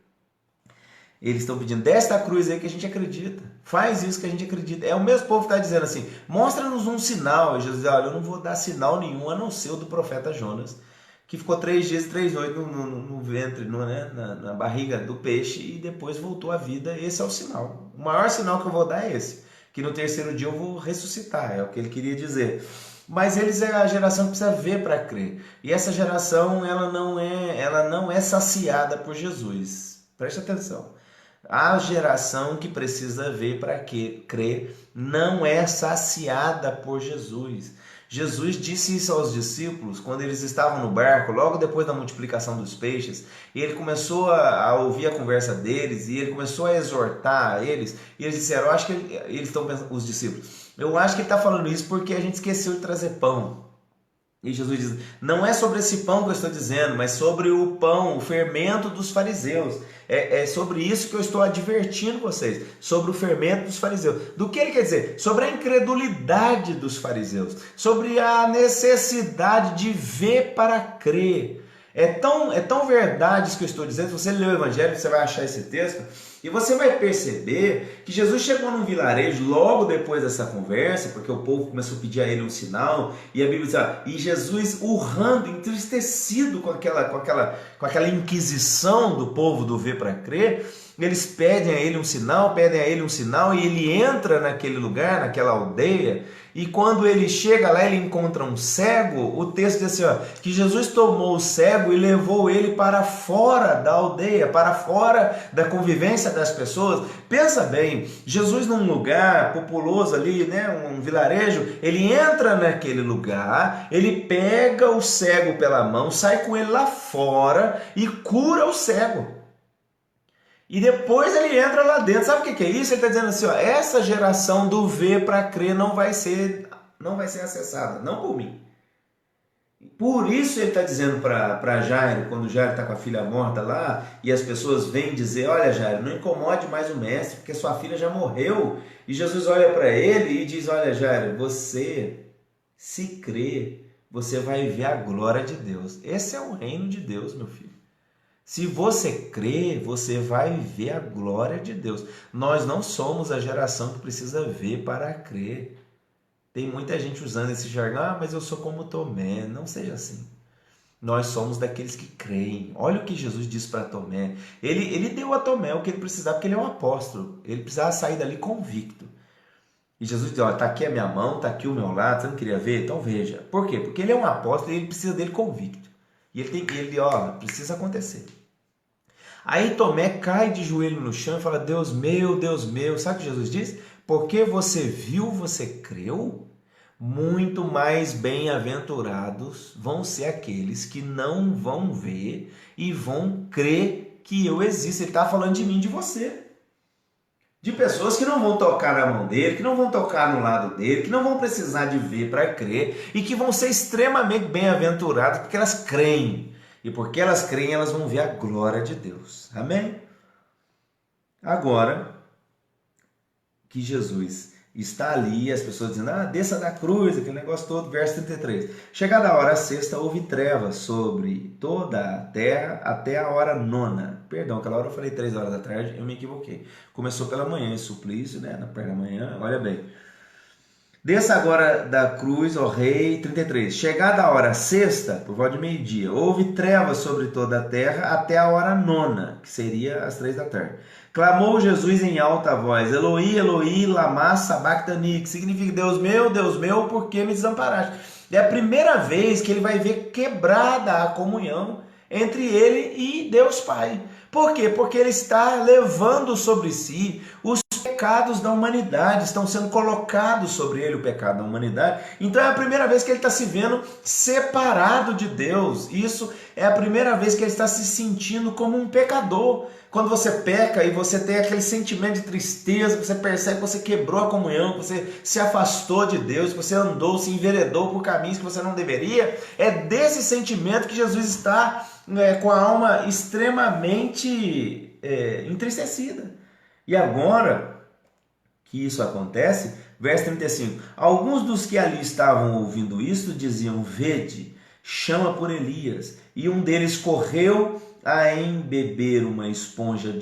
Eles estão pedindo: desta cruz aí que a gente acredita, faz isso que a gente acredita. É o mesmo povo que está dizendo assim: mostra-nos um sinal. E Jesus diz: olha, eu não vou dar sinal nenhum a não ser o do profeta Jonas, que ficou 3 dias e 3 noites no ventre, na barriga do peixe, e depois voltou à vida. Esse é o sinal. O maior sinal que eu vou dar é esse, que no terceiro dia eu vou ressuscitar. É o que ele queria dizer. Mas eles é a geração que precisa ver para crer. E essa geração ela não é saciada por Jesus. Preste atenção. A geração que precisa ver para crer não é saciada por Jesus. Jesus disse isso aos discípulos quando eles estavam no barco, logo depois da multiplicação dos peixes, e ele começou a ouvir a conversa deles, e ele começou a exortar eles, e eles disseram: eu acho que eles estão pensando, os discípulos, eu acho que ele está falando isso porque a gente esqueceu de trazer pão. E Jesus diz: não é sobre esse pão que eu estou dizendo, mas sobre o pão, o fermento dos fariseus. É sobre isso que eu estou advertindo vocês, sobre o fermento dos fariseus. Do que ele quer dizer? Sobre a incredulidade dos fariseus, sobre a necessidade de ver para crer. É tão verdade isso que eu estou dizendo. Se você ler o Evangelho, você vai achar esse texto e você vai perceber que Jesus chegou num vilarejo logo depois dessa conversa, porque o povo começou a pedir a ele um sinal, e a Bíblia diz: e Jesus, urrando, entristecido com aquela inquisição do povo do ver para crer, eles pedem a ele um sinal, e ele entra naquele lugar, naquela aldeia, e quando ele chega lá, ele encontra um cego. O texto diz assim, que Jesus tomou o cego e levou ele para fora da aldeia, para fora da convivência das pessoas. Pensa bem, Jesus num lugar populoso ali, um vilarejo, ele entra naquele lugar, ele pega o cego pela mão, sai com ele lá fora e cura o cego. E depois ele entra lá dentro. Sabe o que é isso? Ele está dizendo assim, essa geração do ver para crer não vai ser acessada, não por mim. Por isso ele está dizendo para Jairo, quando Jairo está com a filha morta lá, e as pessoas vêm dizer: olha, Jairo, não incomode mais o mestre, porque sua filha já morreu. E Jesus olha para ele e diz: olha, Jairo, você, se crer, você vai ver a glória de Deus. Esse é o reino de Deus, meu filho. Se você crê, você vai ver a glória de Deus. Nós não somos a geração que precisa ver para crer. Tem muita gente usando esse jargão, mas eu sou como Tomé. Não seja assim. Nós somos daqueles que creem. Olha o que Jesus disse para Tomé. Ele deu a Tomé o que ele precisava, porque ele é um apóstolo. Ele precisava sair dali convicto. E Jesus disse, está aqui a minha mão, está aqui o meu lado, você não queria ver? Então veja. Por quê? Porque ele é um apóstolo e ele precisa dele convicto. E precisa acontecer. Aí Tomé cai de joelho no chão e fala, Deus meu. Sabe o que Jesus diz? Porque você viu, você creu? Muito mais bem-aventurados vão ser aqueles que não vão ver e vão crer que eu existo. Ele está falando de mim, de você. De pessoas que não vão tocar na mão dele, que não vão tocar no lado dele, que não vão precisar de ver para crer e que vão ser extremamente bem-aventuradas porque elas creem. E porque elas creem, elas vão ver a glória de Deus. Amém? Agora que Jesus está ali, as pessoas dizendo, desça da cruz, aquele negócio todo, verso 33. Chegada a hora sexta, houve trevas sobre toda a terra até a hora nona. Perdão, aquela hora eu falei 3 horas da tarde, eu me equivoquei. Começou pela manhã, esse suplício, né, na parte da manhã, olha bem. Desça agora da cruz, ó rei, 33. Chegada a hora sexta, por volta de meio-dia, houve trevas sobre toda a terra até a hora nona, que seria as 3 da tarde. Clamou Jesus em alta voz, Eloi, Eloi, lama sabachthani, que significa, Deus meu, por que me desamparaste? É a primeira vez que ele vai ver quebrada a comunhão entre ele e Deus Pai. Por quê? Porque ele está levando sobre si os pecados da humanidade, estão sendo colocados sobre ele o pecado da humanidade. Então é a primeira vez que ele está se vendo separado de Deus. Isso é a primeira vez que ele está se sentindo como um pecador. Quando você peca e você tem aquele sentimento de tristeza, você percebe que você quebrou a comunhão, que você se afastou de Deus, que você andou, se enveredou por caminhos que você não deveria, é desse sentimento que Jesus está com a alma extremamente entristecida. E agora que isso acontece, verso 35, alguns dos que ali estavam ouvindo isso diziam, vede, chama por Elias, e um deles correu a embeber uma esponja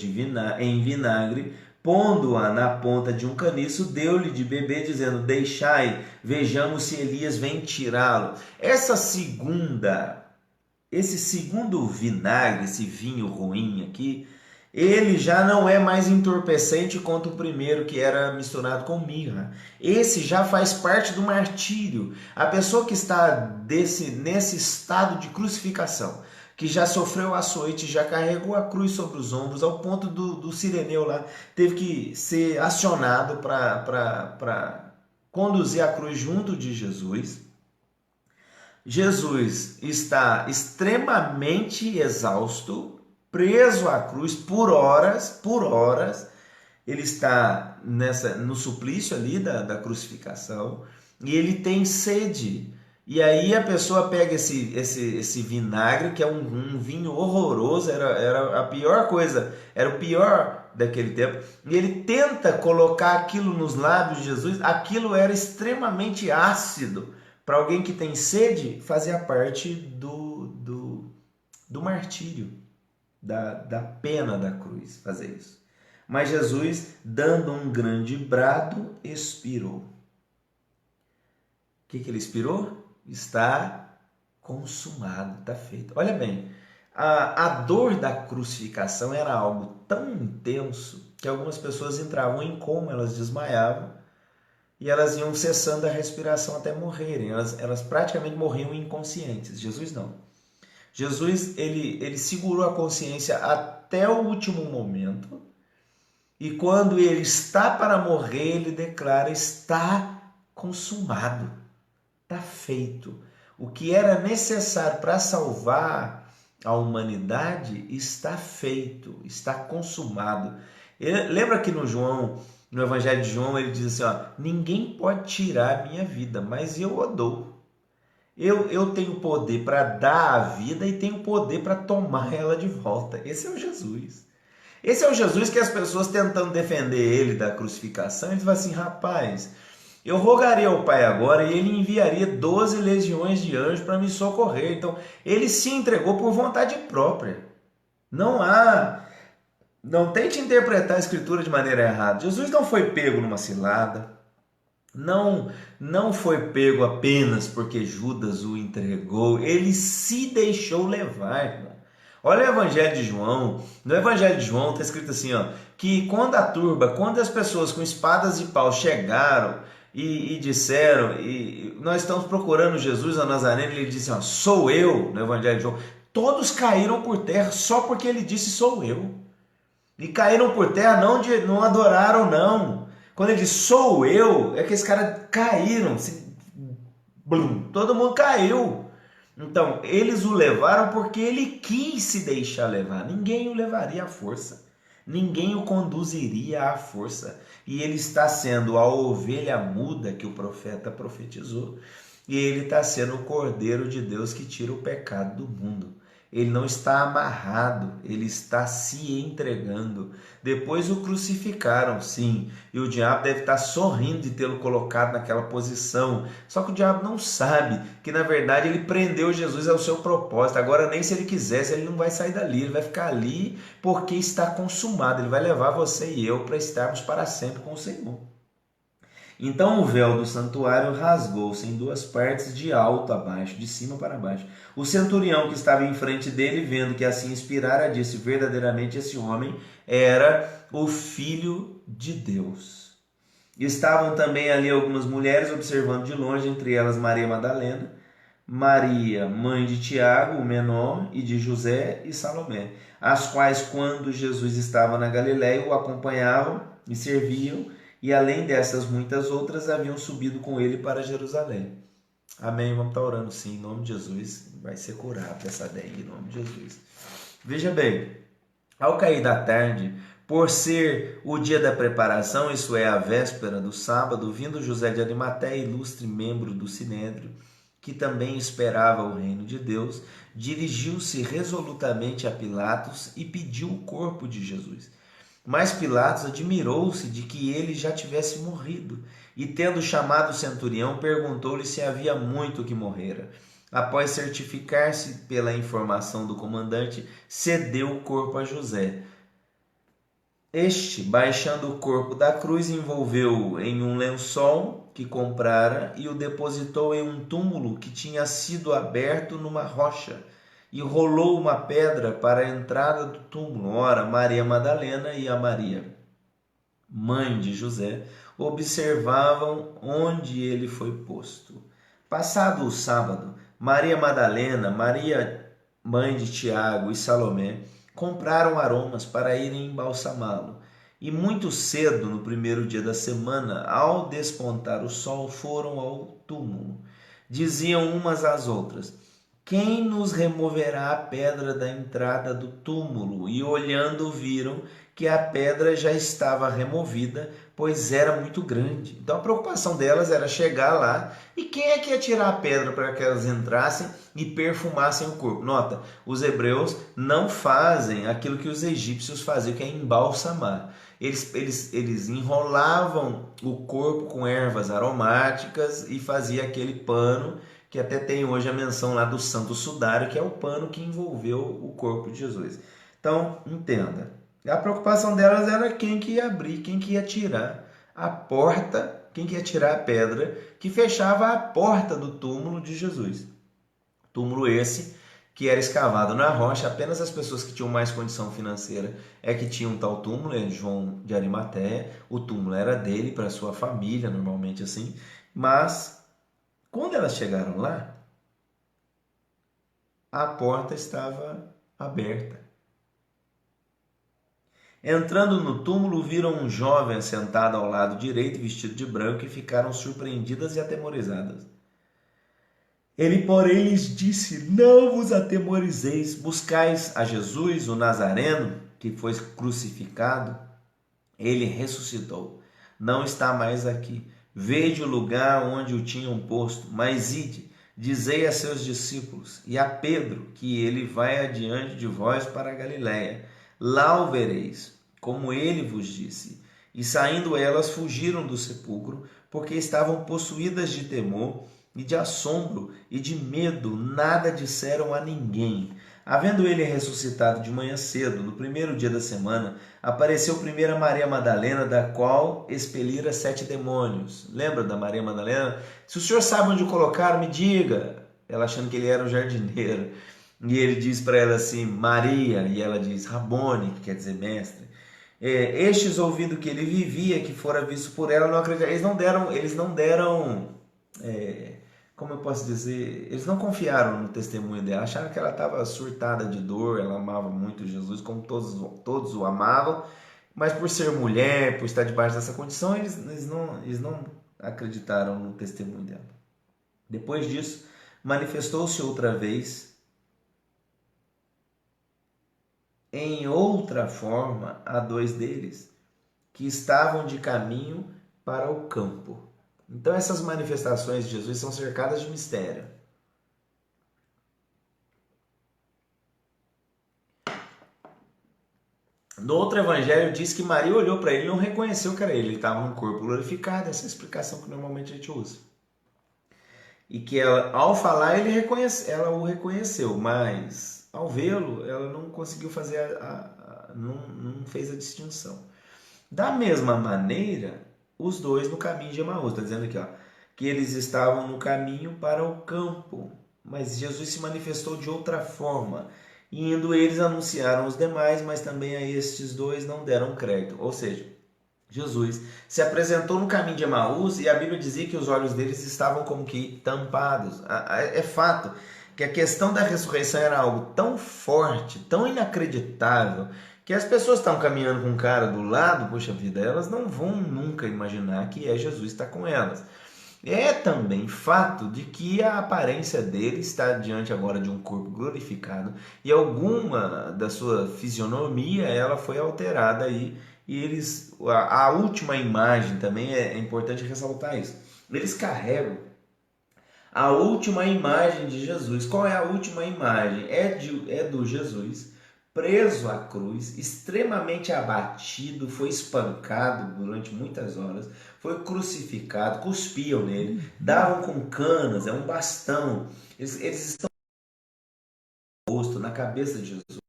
em vinagre, pondo-a na ponta de um caniço, deu-lhe de beber, dizendo, deixai, vejamos se Elias vem tirá-lo. Esse segundo vinagre, esse vinho ruim aqui, ele já não é mais entorpecente quanto o primeiro, que era misturado com mirra. Esse já faz parte do martírio. A pessoa que está nesse estado de crucificação, que já sofreu açoite, já carregou a cruz sobre os ombros, ao ponto do sireneu lá, teve que ser acionado para conduzir a cruz junto de Jesus. Jesus está extremamente exausto, preso à cruz por horas, ele está no suplício ali da crucificação, e ele tem sede. E aí a pessoa pega esse vinagre, que é um vinho horroroso, era a pior coisa, era o pior daquele tempo, e ele tenta colocar aquilo nos lábios de Jesus. Aquilo era extremamente ácido. Para alguém que tem sede, fazia parte do martírio, da pena da cruz, fazer isso. Mas Jesus, dando um grande brado, expirou. O que ele expirou? Está consumado, está feito. Olha bem, a dor da crucificação era algo tão intenso que algumas pessoas entravam em coma, elas desmaiavam e elas iam cessando a respiração até morrerem. Elas praticamente morriam inconscientes. Jesus não. Jesus ele segurou a consciência até o último momento, e quando ele está para morrer, ele declara, está consumado. Está feito. O que era necessário para salvar a humanidade está feito, está consumado. Lembra que no Evangelho de João, ele diz assim, ninguém pode tirar a minha vida, mas eu a dou. Eu tenho poder para dar a vida e tenho poder para tomar ela de volta. Esse é o Jesus. Esse é o Jesus que as pessoas tentando defender ele da crucificação, ele fala assim, rapaz, eu rogaria ao Pai agora e ele enviaria 12 legiões de anjos para me socorrer. Então, ele se entregou por vontade própria. Não tente interpretar a escritura de maneira errada. Jesus não foi pego numa cilada. Não foi pego apenas porque Judas o entregou. Ele se deixou levar, irmão. Olha o Evangelho de João. No Evangelho de João está escrito assim, ó, que quando as pessoas com espadas de pau chegaram e disseram, e nós estamos procurando Jesus a Nazareno, ele disse, ó, sou eu, no Evangelho de João. Todos caíram por terra só porque ele disse sou eu. E caíram por terra, não adoraram, não. Quando ele diz sou eu, é que esses caras caíram. Todo mundo caiu. Então, eles o levaram porque ele quis se deixar levar. Ninguém o levaria à força. Ninguém o conduziria à força. E ele está sendo a ovelha muda que o profeta profetizou. E ele está sendo o Cordeiro de Deus que tira o pecado do mundo. Ele não está amarrado, ele está se entregando. Depois o crucificaram, sim, e o diabo deve estar sorrindo de tê-lo colocado naquela posição. Só que o diabo não sabe que, na verdade, ele prendeu Jesus ao seu propósito. Agora, nem se ele quisesse, ele não vai sair dali, ele vai ficar ali porque está consumado. Ele vai levar você e eu para estarmos para sempre com o Senhor. Então o véu do santuário rasgou-se em duas partes, de alto a baixo, de cima para baixo. O centurião que estava em frente dele, vendo que assim inspirara, disse: verdadeiramente esse homem era o Filho de Deus. Estavam também ali algumas mulheres observando de longe, entre elas Maria Madalena, Maria, mãe de Tiago, o menor, e de José e Salomé, as quais, quando Jesus estava na Galiléia, o acompanhavam e serviam, e além dessas muitas outras haviam subido com ele para Jerusalém. Amém, vamos estar orando sim, em nome de Jesus, vai ser curado essa dengue, em nome de Jesus. Veja bem, ao cair da tarde, por ser o dia da preparação, isso é, a véspera do sábado, vindo José de Arimateia, ilustre membro do Sinédrio, que também esperava o reino de Deus, dirigiu-se resolutamente a Pilatos e pediu o corpo de Jesus. Mas Pilatos admirou-se de que ele já tivesse morrido, e tendo chamado o centurião, perguntou-lhe se havia muito que morrera. Após certificar-se pela informação do comandante, cedeu o corpo a José. Este, baixando o corpo da cruz, envolveu-o em um lençol que comprara e o depositou em um túmulo que tinha sido aberto numa rocha, e rolou uma pedra para a entrada do túmulo. Ora, Maria Madalena e a Maria, mãe de José, observavam onde ele foi posto. Passado o sábado, Maria Madalena, Maria, mãe de Tiago e Salomé, compraram aromas para irem embalsamá-lo. E muito cedo, no primeiro dia da semana, ao despontar o sol, foram ao túmulo. Diziam umas às outras: quem nos removerá a pedra da entrada do túmulo? E olhando, viram que a pedra já estava removida, pois era muito grande. Então a preocupação delas era chegar lá, e quem é que ia tirar a pedra para que elas entrassem e perfumassem o corpo? Nota, os hebreus não fazem aquilo que os egípcios faziam, que é embalsamar. Eles enrolavam o corpo com ervas aromáticas e fazia aquele pano, que até tem hoje a menção lá do Santo Sudário, que é o pano que envolveu o corpo de Jesus. Então, entenda. A preocupação delas era quem que ia abrir, quem que ia tirar a porta, quem que ia tirar a pedra que fechava a porta do túmulo de Jesus. Túmulo esse que era escavado na rocha, apenas as pessoas que tinham mais condição financeira é que tinham tal túmulo, é João de Arimateia, o túmulo era dele, para sua família, normalmente assim, mas quando elas chegaram lá, a porta estava aberta. Entrando no túmulo, viram um jovem sentado ao lado direito, vestido de branco, e ficaram surpreendidas e atemorizadas. Ele, porém, lhes disse: não vos atemorizeis, buscais a Jesus, o Nazareno, que foi crucificado. Ele ressuscitou, não está mais aqui. Vede o lugar onde o tinham posto, mas ide, dizei a seus discípulos e a Pedro que ele vai adiante de vós para a Galiléia. Lá o vereis, como ele vos disse. E saindo elas, fugiram do sepulcro, porque estavam possuídas de temor e de assombro e de medo, nada disseram a ninguém, Havendo ele ressuscitado de manhã cedo, no primeiro dia da semana, apareceu primeiro a Maria Madalena, da qual expelira 7 demônios. Lembra da Maria Madalena? Se o senhor sabe onde o colocaram, me diga. Ela achando que ele era o jardineiro. E ele diz para ela assim, Maria, e ela diz Rabone, que quer dizer mestre. Estes, ouvindo que ele vivia, que fora visto por ela, não acreditaram. Eles não deram como eu posso dizer, eles não confiaram no testemunho dela, acharam que ela estava surtada de dor, ela amava muito Jesus, como todos o amavam, mas por ser mulher, por estar debaixo dessa condição, eles não acreditaram no testemunho dela. Depois disso, manifestou-se outra vez, em outra forma, a 2 deles, que estavam de caminho para o campo. Então essas manifestações de Jesus são cercadas de mistério. No outro evangelho diz que Maria olhou para ele e não reconheceu que era ele. Ele estava num corpo glorificado, essa é a explicação que normalmente a gente usa. E que ela, ao falar, ela o reconheceu, mas ao vê-lo, ela não conseguiu fazer não fez a distinção. Da mesma maneira, os dois no caminho de Emaús, está dizendo aqui, ó, que eles estavam no caminho para o campo, mas Jesus se manifestou de outra forma. E indo eles anunciaram os demais, mas também a estes dois não deram crédito. Ou seja, Jesus se apresentou no caminho de Emaús e a Bíblia dizia que os olhos deles estavam como que tampados. É fato que a questão da ressurreição era algo tão forte, tão inacreditável, que as pessoas estão caminhando com um cara do lado, poxa vida, elas não vão nunca imaginar que Jesus está com elas. É também fato de que a aparência dele está diante agora de um corpo glorificado e alguma da sua fisionomia ela foi alterada aí e a última imagem também é importante ressaltar isso. Eles carregam a última imagem de Jesus. Qual é a última imagem? É do Jesus preso à cruz, extremamente abatido, foi espancado durante muitas horas, foi crucificado, cuspiam nele, davam com canas, é um bastão. Eles estão no rosto, na cabeça de Jesus.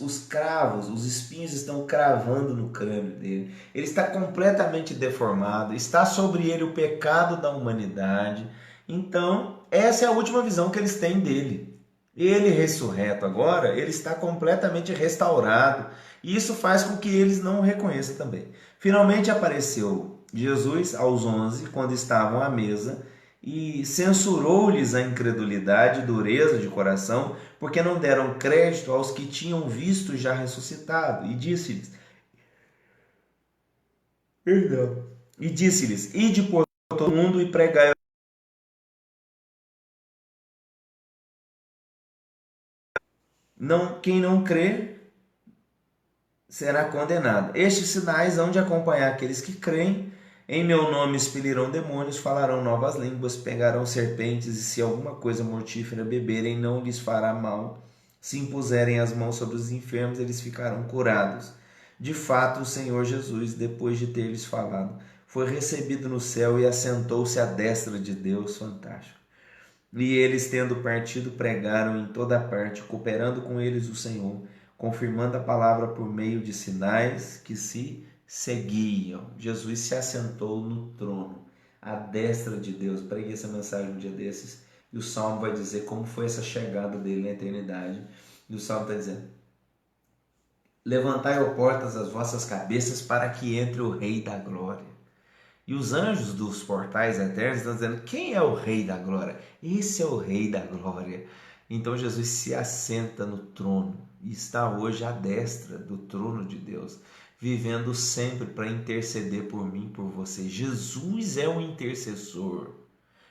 Os cravos, os espinhos estão cravando no crânio dele. Ele está completamente deformado, está sobre ele o pecado da humanidade. Então, essa é a última visão que eles têm dele. Ele ressurreto agora, ele está completamente restaurado. E isso faz com que eles não o reconheçam também. Finalmente apareceu Jesus aos 11, quando estavam à mesa, e censurou-lhes a incredulidade e dureza de coração, porque não deram crédito aos que tinham visto já ressuscitado. E disse-lhes, ide por todo mundo e pregai. Quem não crê será condenado. Estes sinais hão de acompanhar aqueles que creem. Em meu nome expelirão demônios, falarão novas línguas, pegarão serpentes, e se alguma coisa mortífera beberem, não lhes fará mal. Se impuserem as mãos sobre os enfermos, eles ficarão curados. De fato, o Senhor Jesus, depois de ter lhes falado, foi recebido no céu e assentou-se à destra de Deus. Fantástico. E eles, tendo partido, pregaram em toda parte, cooperando com eles o Senhor, confirmando a palavra por meio de sinais que se seguiam. Jesus se assentou no trono, à destra de Deus. Preguei essa mensagem um dia desses, e o Salmo vai dizer como foi essa chegada dele na eternidade. E o Salmo está dizendo, levantai, ó portas, as vossas cabeças, para que entre o Rei da Glória. E os anjos dos portais eternos estão dizendo, quem é o Rei da Glória? Esse é o Rei da Glória. Então Jesus se assenta no trono e está hoje à destra do trono de Deus, vivendo sempre para interceder por mim, por você. Jesus é o intercessor.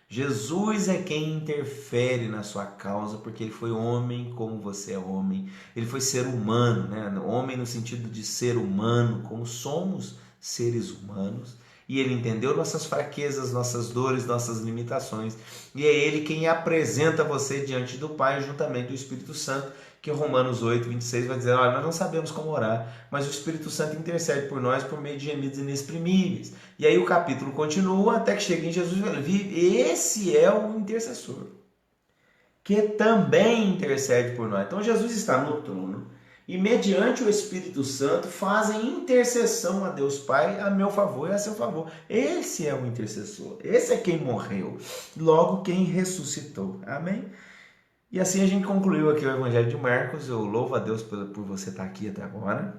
Jesus é quem interfere na sua causa, porque ele foi homem como você é homem. Ele foi ser humano, né? Homem no sentido de ser humano, como somos seres humanos. E ele entendeu nossas fraquezas, nossas dores, nossas limitações. E é ele quem apresenta você diante do Pai, juntamente do Espírito Santo, que Romanos 8, 26 vai dizer, olha, nós não sabemos como orar, mas o Espírito Santo intercede por nós por meio de gemidos inexprimíveis. E aí o capítulo continua até que chega em Jesus e fala, esse é o intercessor, que também intercede por nós. Então Jesus está no trono e mediante o Espírito Santo fazem intercessão a Deus Pai a meu favor e a seu favor. Esse é o intercessor, esse é quem morreu, logo quem ressuscitou. Amém? E assim a gente concluiu aqui o Evangelho de Marcos. Eu louvo a Deus por você estar aqui até agora.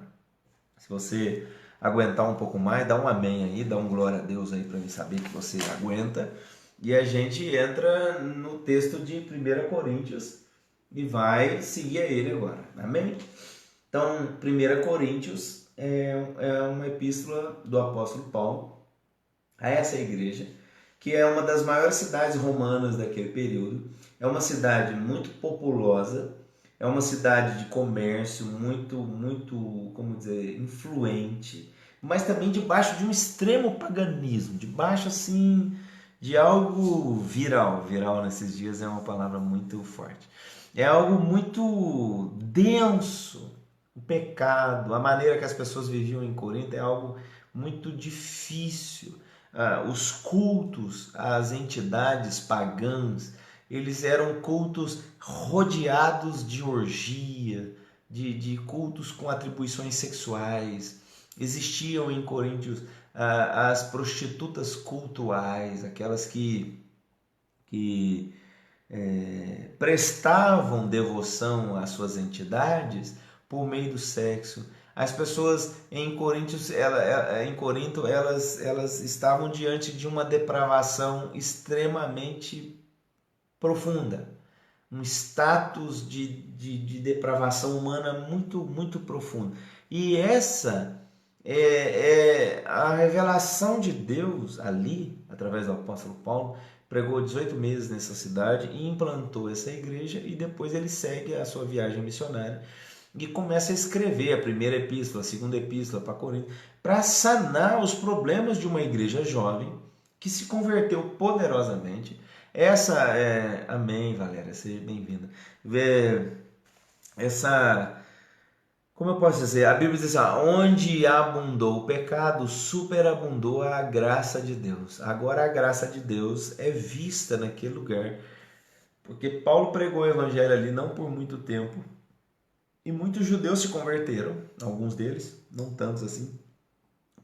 Se você aguentar um pouco mais, dá um amém aí, dá um glória a Deus aí para mim saber que você aguenta. E a gente entra no texto de 1 Coríntios e vai seguir a ele agora. Amém? Então, 1 Coríntios é uma epístola do apóstolo Paulo a essa igreja, que é uma das maiores cidades romanas daquele período. É uma cidade muito populosa, é uma cidade de comércio muito, como dizer, influente, mas também debaixo de um extremo paganismo, debaixo assim de algo viral. Viral nesses dias é uma palavra muito forte. É algo muito denso. O pecado, a maneira que as pessoas viviam em Corinto é algo muito difícil. Os cultos às entidades pagãs, eles eram cultos rodeados de orgia, de cultos com atribuições sexuais. Existiam em Coríntios as prostitutas cultuais, aquelas que prestavam devoção às suas entidades por meio do sexo. As pessoas em Corinto, elas estavam diante de uma depravação extremamente profunda, um status de depravação humana muito profundo. E essa é a revelação de Deus ali, através do apóstolo Paulo. Pregou 18 meses nessa cidade e implantou essa igreja, e depois ele segue a sua viagem missionária e começa a escrever a primeira epístola, a segunda epístola para Corinto, para sanar os problemas de uma igreja jovem que se converteu poderosamente. Amém, Valéria, seja bem-vinda. Como eu posso dizer? A Bíblia diz assim: onde abundou o pecado, superabundou a graça de Deus. Agora a graça de Deus é vista naquele lugar, porque Paulo pregou o evangelho ali não por muito tempo, e muitos judeus se converteram, alguns deles, não tantos assim,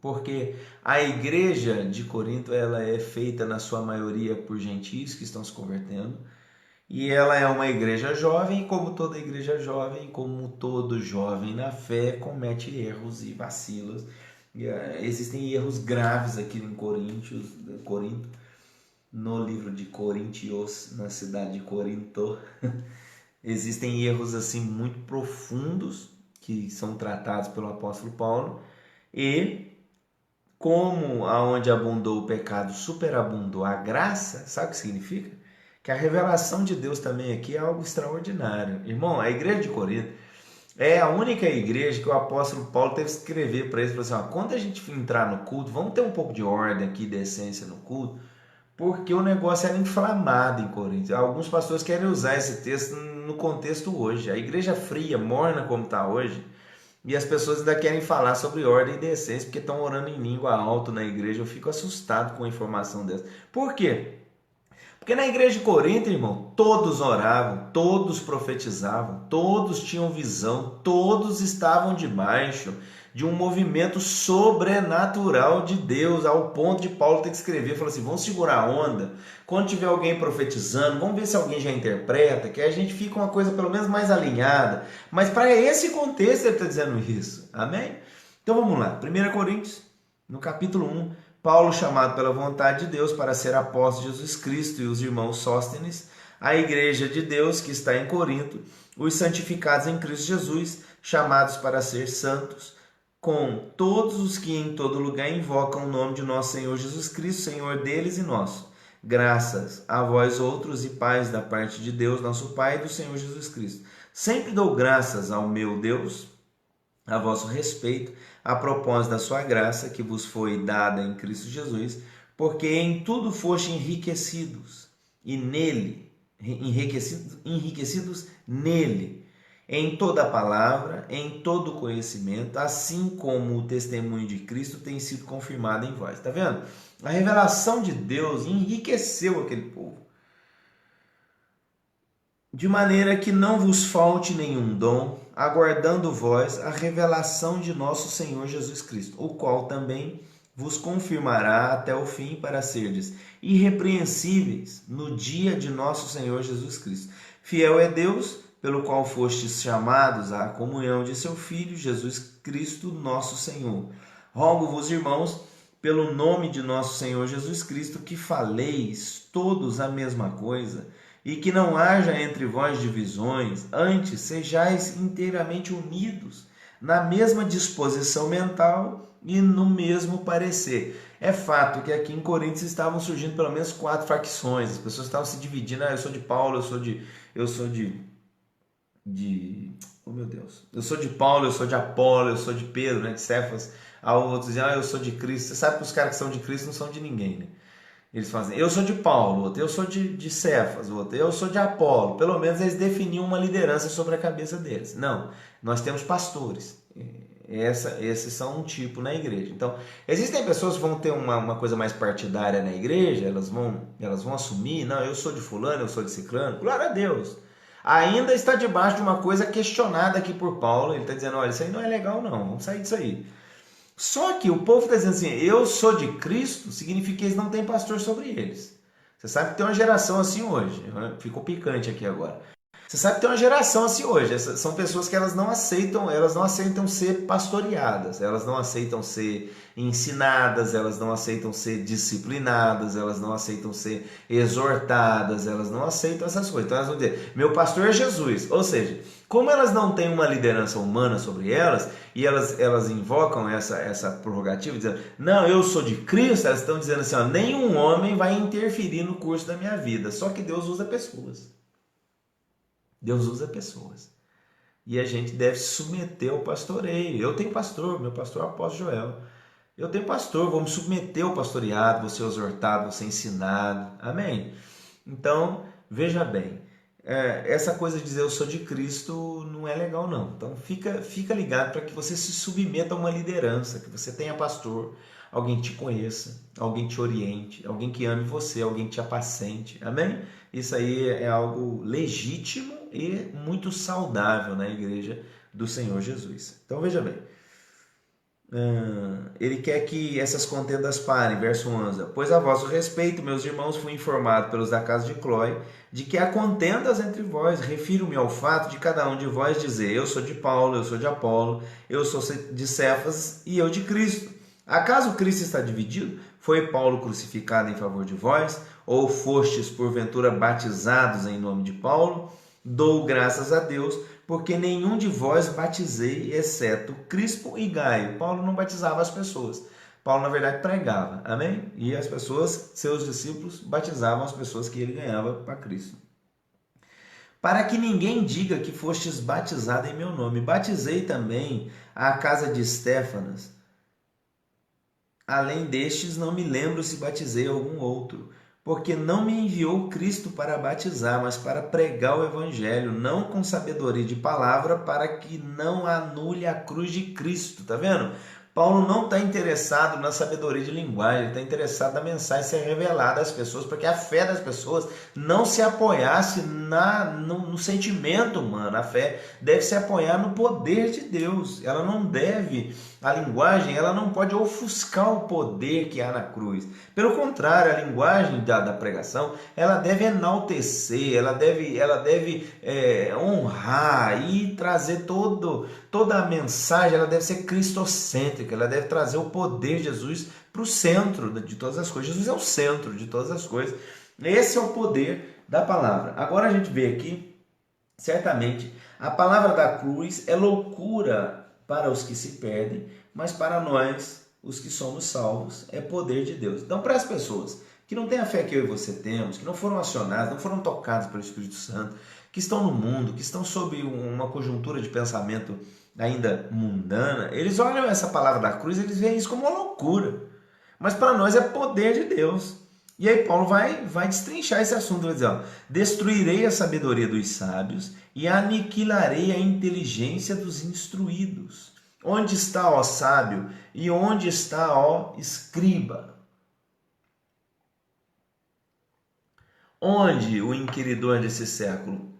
porque a igreja de Corinto ela é feita na sua maioria por gentios que estão se convertendo, e ela é uma igreja jovem, como toda igreja jovem, como todo jovem na fé, comete erros e vacilos. Existem erros graves aqui em Corinto, no livro de Coríntios, na cidade de Corinto. Existem erros assim muito profundos que são tratados pelo apóstolo Paulo, e como aonde abundou o pecado, superabundou a graça. Sabe o que significa? Que a revelação de Deus também aqui é algo extraordinário. Irmão, a igreja de Corinto é a única igreja que o apóstolo Paulo teve que escrever para eles, falou assim: quando a gente entrar no culto, vamos ter um pouco de ordem aqui, decência no culto, porque o negócio era inflamado em Corinto. Alguns pastores querem usar esse texto no contexto hoje. A igreja fria, morna como está hoje, e as pessoas ainda querem falar sobre ordem e decência porque estão orando em língua alto na igreja. Eu fico assustado com a informação dessa. Por quê? Porque na igreja de Corinto, irmão, todos oravam, todos profetizavam, todos tinham visão, todos estavam debaixo de um movimento sobrenatural de Deus, ao ponto de Paulo ter que escrever, falou assim: vamos segurar a onda, quando tiver alguém profetizando, vamos ver se alguém já interpreta, que a gente fica uma coisa pelo menos mais alinhada. Mas para esse contexto ele está dizendo isso, amém? Então vamos lá, 1 Coríntios, no capítulo 1, Paulo, chamado pela vontade de Deus para ser apóstolo de Jesus Cristo, e os irmãos Sóstenes, a igreja de Deus que está em Corinto, os santificados em Cristo Jesus, chamados para ser santos, com todos os que em todo lugar invocam o nome de nosso Senhor Jesus Cristo, Senhor deles e nosso. Graças a vós outros e paz da parte de Deus, nosso Pai, e do Senhor Jesus Cristo. Sempre dou graças ao meu Deus a vosso respeito, a propósito da sua graça que vos foi dada em Cristo Jesus, porque em tudo foste enriquecidos, e nele, enriquecidos nele, em toda a palavra, em todo o conhecimento, assim como o testemunho de Cristo tem sido confirmado em vós. Está vendo? A revelação de Deus enriqueceu aquele povo. de maneira que não vos falte nenhum dom, aguardando vós a revelação de nosso Senhor Jesus Cristo, o qual também vos confirmará até o fim para serdes irrepreensíveis no dia de nosso Senhor Jesus Cristo. Fiel é Deus, pelo qual fostes chamados à comunhão de seu Filho, Jesus Cristo, nosso Senhor. Rogo-vos, irmãos, pelo nome de nosso Senhor Jesus Cristo, que faleis todos a mesma coisa, e que não haja entre vós divisões, antes sejais inteiramente unidos, na mesma disposição mental e no mesmo parecer. É fato que aqui em Coríntios estavam surgindo pelo menos 4 facções, as pessoas estavam se dividindo, eu sou de Paulo, oh meu Deus, eu sou de Paulo, eu sou de Apolo, eu sou de Pedro, né, de Cefas. Aí outros dizem, eu sou de Cristo. Você sabe que os caras que são de Cristo não são de ninguém, né? Eles fazem, eu sou de Paulo, outro, eu sou de Cefas, outro, eu sou de Apolo. Pelo menos eles definiam uma liderança sobre a cabeça deles. Não, nós temos pastores. Esses são um tipo na igreja. Então, existem pessoas que vão ter uma coisa mais partidária na igreja, elas vão assumir, não, eu sou de fulano, eu sou de ciclano, glória a Deus. Ainda está debaixo de uma coisa questionada aqui por Paulo, ele está dizendo, olha, isso aí não é legal não, vamos sair disso aí. Só que o povo está dizendo assim, eu sou de Cristo, significa que eles não têm pastor sobre eles. Você sabe que tem uma geração assim hoje, ficou picante aqui agora. Você sabe que tem uma geração assim hoje, são pessoas que elas não aceitam ser pastoreadas, elas não aceitam ser ensinadas, elas não aceitam ser disciplinadas, elas não aceitam ser exortadas, elas não aceitam essas coisas. Então elas vão dizer, meu pastor é Jesus, ou seja, como elas não têm uma liderança humana sobre elas, e elas invocam essa prerrogativa, dizendo, não, eu sou de Cristo, elas estão dizendo assim, ó, nenhum homem vai interferir no curso da minha vida, só que Deus usa pessoas. Deus usa pessoas. E a gente deve se submeter ao pastoreio. Eu tenho pastor, meu pastor é o apóstolo Joel. Eu tenho pastor, vou me submeter ao pastoreado, vou ser exortado, vou ser ensinado. Amém? Então, veja bem, essa coisa de dizer eu sou de Cristo não é legal não. Então fica ligado para que você se submeta a uma liderança, que você tenha pastor, alguém te conheça, alguém te oriente, alguém que ame você, alguém que te apacente. Amém? Isso aí é algo legítimo e muito saudável na igreja do Senhor Jesus. Então veja bem, ele quer que essas contendas parem, verso 11. Pois a vosso respeito, meus irmãos, fui informado pelos da casa de Cloé de que há contendas entre vós. Refiro-me ao fato de cada um de vós dizer, eu sou de Paulo, eu sou de Apolo, eu sou de Cefas e eu de Cristo. Acaso Cristo está dividido? Foi Paulo crucificado em favor de vós? Ou fostes porventura batizados em nome de Paulo? Dou graças a Deus, porque nenhum de vós batizei, exceto Crispo e Gaio. Paulo não batizava as pessoas. Paulo, na verdade, pregava. Amém? E as pessoas, seus discípulos, batizavam as pessoas que ele ganhava para Cristo. Para que ninguém diga que fostes batizado em meu nome. Batizei também a casa de Estéfanas. Além destes, não me lembro se batizei algum outro. Porque não me enviou Cristo para batizar, mas para pregar o evangelho, não com sabedoria de palavra, para que não anule a cruz de Cristo. Tá vendo? Paulo não está interessado na sabedoria de linguagem, ele está interessado na mensagem ser revelada às pessoas, para que a fé das pessoas não se apoiasse no sentimento humano. A fé deve se apoiar no poder de Deus. Ela não deve, a linguagem, ela não pode ofuscar o poder que há na cruz. Pelo contrário, a linguagem da pregação, ela deve enaltecer, ela deve honrar e trazer toda a mensagem, ela deve ser cristocêntrica, ela deve trazer o poder de Jesus para o centro de todas as coisas. Jesus é o centro de todas as coisas. Esse é o poder da palavra. Agora a gente vê aqui, certamente, a palavra da cruz é loucura para os que se perdem, mas para nós, os que somos salvos, é poder de Deus. Então, para as pessoas que não têm a fé que eu e você temos, que não foram acionadas, não foram tocadas pelo Espírito Santo, que estão no mundo, que estão sob uma conjuntura de pensamento ainda mundana, eles olham essa palavra da cruz e eles veem isso como uma loucura. Mas para nós é poder de Deus. E aí Paulo vai destrinchar esse assunto, vai dizer, ó, destruirei a sabedoria dos sábios e aniquilarei a inteligência dos instruídos. Onde está, ó sábio, e onde está, ó escriba? Onde o inquiridor desse século?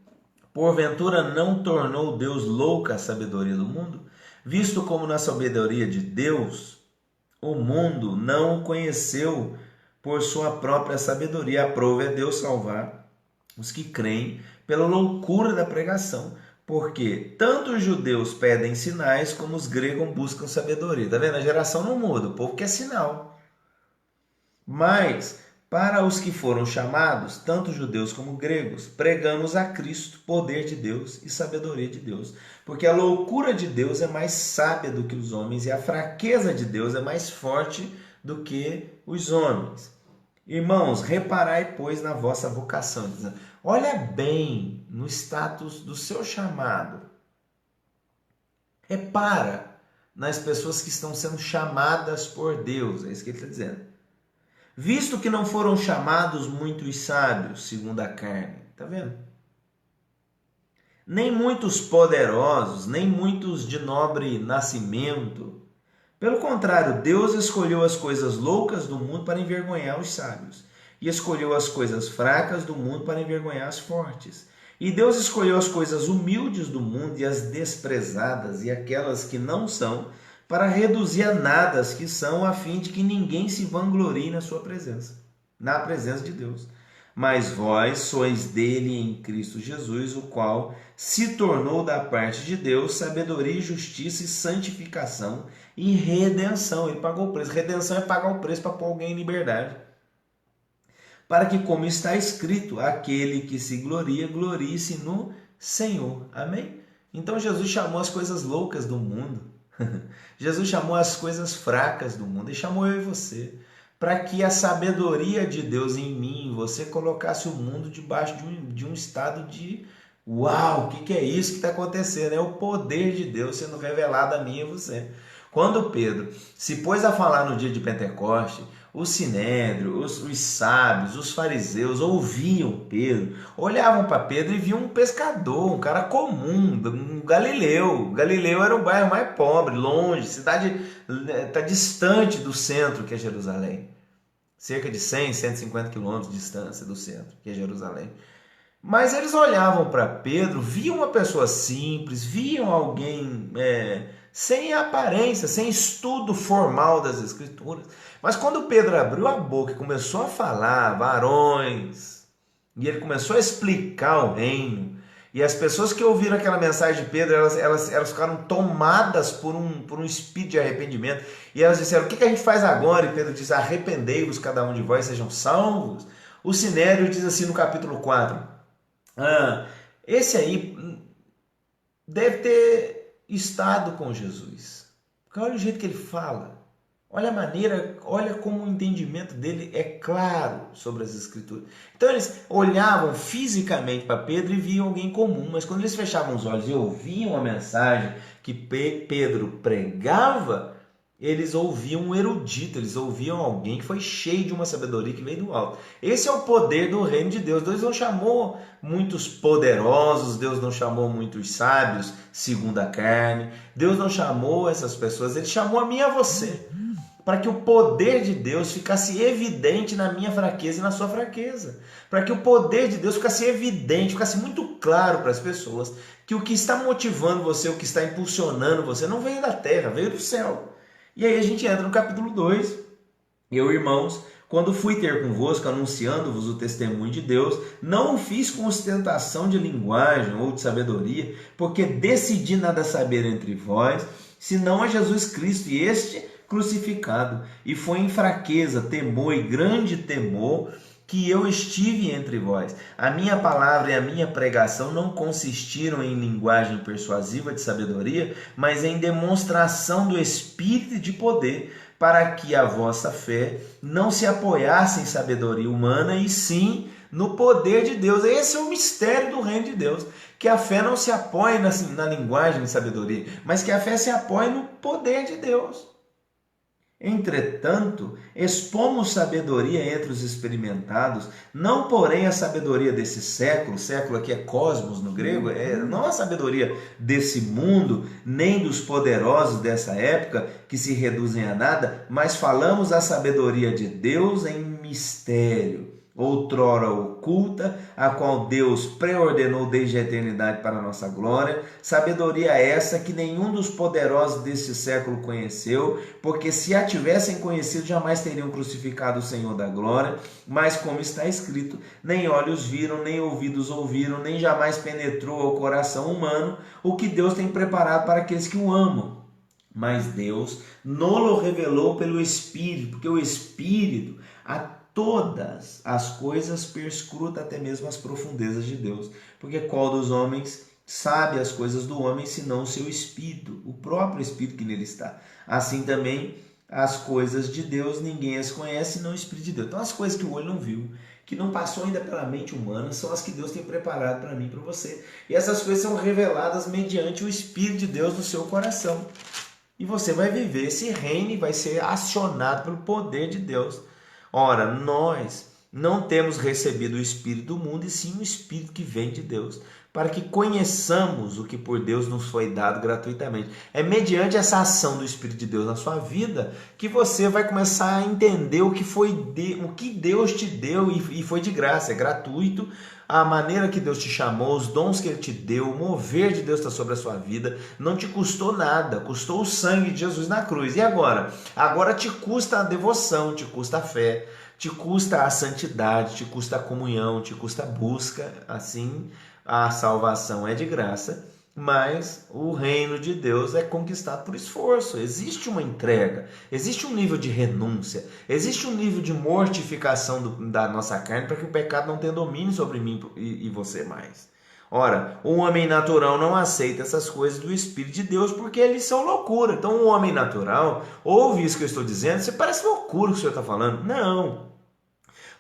Porventura não tornou Deus louca a sabedoria do mundo? Visto como na sabedoria de Deus, o mundo não o conheceu por sua própria sabedoria. Aprove a Deus salvar os que creem pela loucura da pregação, porque tanto os judeus pedem sinais como os gregos buscam sabedoria. Tá vendo? A geração não muda, o povo quer sinal. Mas para os que foram chamados, tanto judeus como gregos, pregamos a Cristo, poder de Deus e sabedoria de Deus. Porque a loucura de Deus é mais sábia do que os homens e a fraqueza de Deus é mais forte do que os homens. Irmãos, reparai, pois, na vossa vocação. Olha bem no status do seu chamado. Repara nas pessoas que estão sendo chamadas por Deus. É isso que ele está dizendo. Visto que não foram chamados muitos sábios, segundo a carne. Está vendo? Nem muitos poderosos, nem muitos de nobre nascimento. Pelo contrário, Deus escolheu as coisas loucas do mundo para envergonhar os sábios, e escolheu as coisas fracas do mundo para envergonhar as fortes. E Deus escolheu as coisas humildes do mundo e as desprezadas e aquelas que não são, para reduzir a nada as que são, a fim de que ninguém se vanglorie na sua presença, na presença de Deus. Mas vós sois dele em Cristo Jesus, o qual se tornou da parte de Deus sabedoria, justiça e santificação e redenção. Ele pagou o preço. Redenção é pagar o preço para pôr alguém em liberdade. Para que, como está escrito, aquele que se gloria, glorie-se no Senhor. Amém? Então Jesus chamou as coisas loucas do mundo. Jesus chamou as coisas fracas do mundo. Ele chamou eu e você. Para que a sabedoria de Deus em mim, você colocasse o mundo debaixo de um estado de uau, o que é isso que está acontecendo? É o poder de Deus sendo revelado a mim e a você. Quando Pedro se pôs a falar no dia de Pentecoste, o sinédrio, os sábios, os fariseus ouviam Pedro, olhavam para Pedro e viam um pescador, um cara comum, um galileu. Galileu era o bairro mais pobre, longe, cidade está distante do centro, que é Jerusalém. Cerca de 100, 150 quilômetros de distância do centro, que é Jerusalém. Mas eles olhavam para Pedro, viam uma pessoa simples, viam alguém sem aparência, sem estudo formal das Escrituras. Mas quando Pedro abriu a boca e começou a falar, varões, e ele começou a explicar o reino, e as pessoas que ouviram aquela mensagem de Pedro, elas ficaram tomadas por um espírito de arrependimento, e elas disseram, o que a gente faz agora? E Pedro diz, arrependei-vos cada um de vós, sejam salvos. O Sinédrio diz assim no capítulo 4, esse aí deve ter estado com Jesus, porque olha o jeito que ele fala, olha a maneira, olha como o entendimento dele é claro sobre as Escrituras. Então eles olhavam fisicamente para Pedro e viam alguém comum, mas quando eles fechavam os olhos e ouviam a mensagem que Pedro pregava, eles ouviam um erudito, eles ouviam alguém que foi cheio de uma sabedoria que veio do alto. Esse é o poder do reino de Deus. Deus não chamou muitos poderosos, Deus não chamou muitos sábios, segundo a carne. Deus não chamou essas pessoas, Ele chamou a mim e a você, para que o poder de Deus ficasse evidente na minha fraqueza e na sua fraqueza. Para que o poder de Deus ficasse evidente, ficasse muito claro para as pessoas que o que está motivando você, o que está impulsionando você, não veio da terra, veio do céu. E aí a gente entra no capítulo 2. Eu, irmãos, quando fui ter convosco, anunciando-vos o testemunho de Deus, não o fiz com ostentação de linguagem ou de sabedoria, porque decidi nada saber entre vós, senão a Jesus Cristo e este crucificado. E foi em fraqueza, temor e grande temor que eu estive entre vós. A minha palavra e a minha pregação não consistiram em linguagem persuasiva de sabedoria, mas em demonstração do Espírito e de poder, para que a vossa fé não se apoiasse em sabedoria humana, e sim no poder de Deus. Esse é o mistério do reino de Deus, que a fé não se apoie na linguagem de sabedoria, mas que a fé se apoie no poder de Deus. Entretanto, expomos sabedoria entre os experimentados, não porém a sabedoria desse século, século aqui é cosmos no grego, não a sabedoria desse mundo, nem dos poderosos dessa época que se reduzem a nada, mas falamos a sabedoria de Deus em mistério, outrora oculta, a qual Deus preordenou desde a eternidade para a nossa glória, sabedoria essa que nenhum dos poderosos deste século conheceu, porque se a tivessem conhecido, jamais teriam crucificado o Senhor da glória, mas como está escrito, nem olhos viram, nem ouvidos ouviram, nem jamais penetrou ao coração humano o que Deus tem preparado para aqueles que o amam. Mas Deus nos revelou pelo Espírito, porque o Espírito a todas as coisas perscruta até mesmo as profundezas de Deus. Porque qual dos homens sabe as coisas do homem, senão o seu Espírito, o próprio Espírito que nele está. Assim também as coisas de Deus ninguém as conhece, senão o Espírito de Deus. Então as coisas que o olho não viu, que não passou ainda pela mente humana, são as que Deus tem preparado para mim e para você. E essas coisas são reveladas mediante o Espírito de Deus no seu coração. E você vai viver esse reino e vai ser acionado pelo poder de Deus. Ora, nós não temos recebido o Espírito do mundo, e sim o Espírito que vem de Deus, para que conheçamos o que por Deus nos foi dado gratuitamente. É mediante essa ação do Espírito de Deus na sua vida que você vai começar a entender o que Deus te deu e foi de graça, é gratuito. A maneira que Deus te chamou, os dons que Ele te deu, o mover de Deus está sobre a sua vida, não te custou nada, custou o sangue de Jesus na cruz. E agora? Agora te custa a devoção, te custa a fé, te custa a santidade, te custa a comunhão, te custa a busca. Assim, a salvação é de graça, mas o reino de Deus é conquistado por esforço. Existe uma entrega, existe um nível de renúncia, existe um nível de mortificação da nossa carne para que o pecado não tenha domínio sobre mim e você mais. Ora, o homem natural não aceita essas coisas do Espírito de Deus porque eles são loucura. Então o homem natural ouve isso que eu estou dizendo, você parece loucura o que o senhor está falando. Não.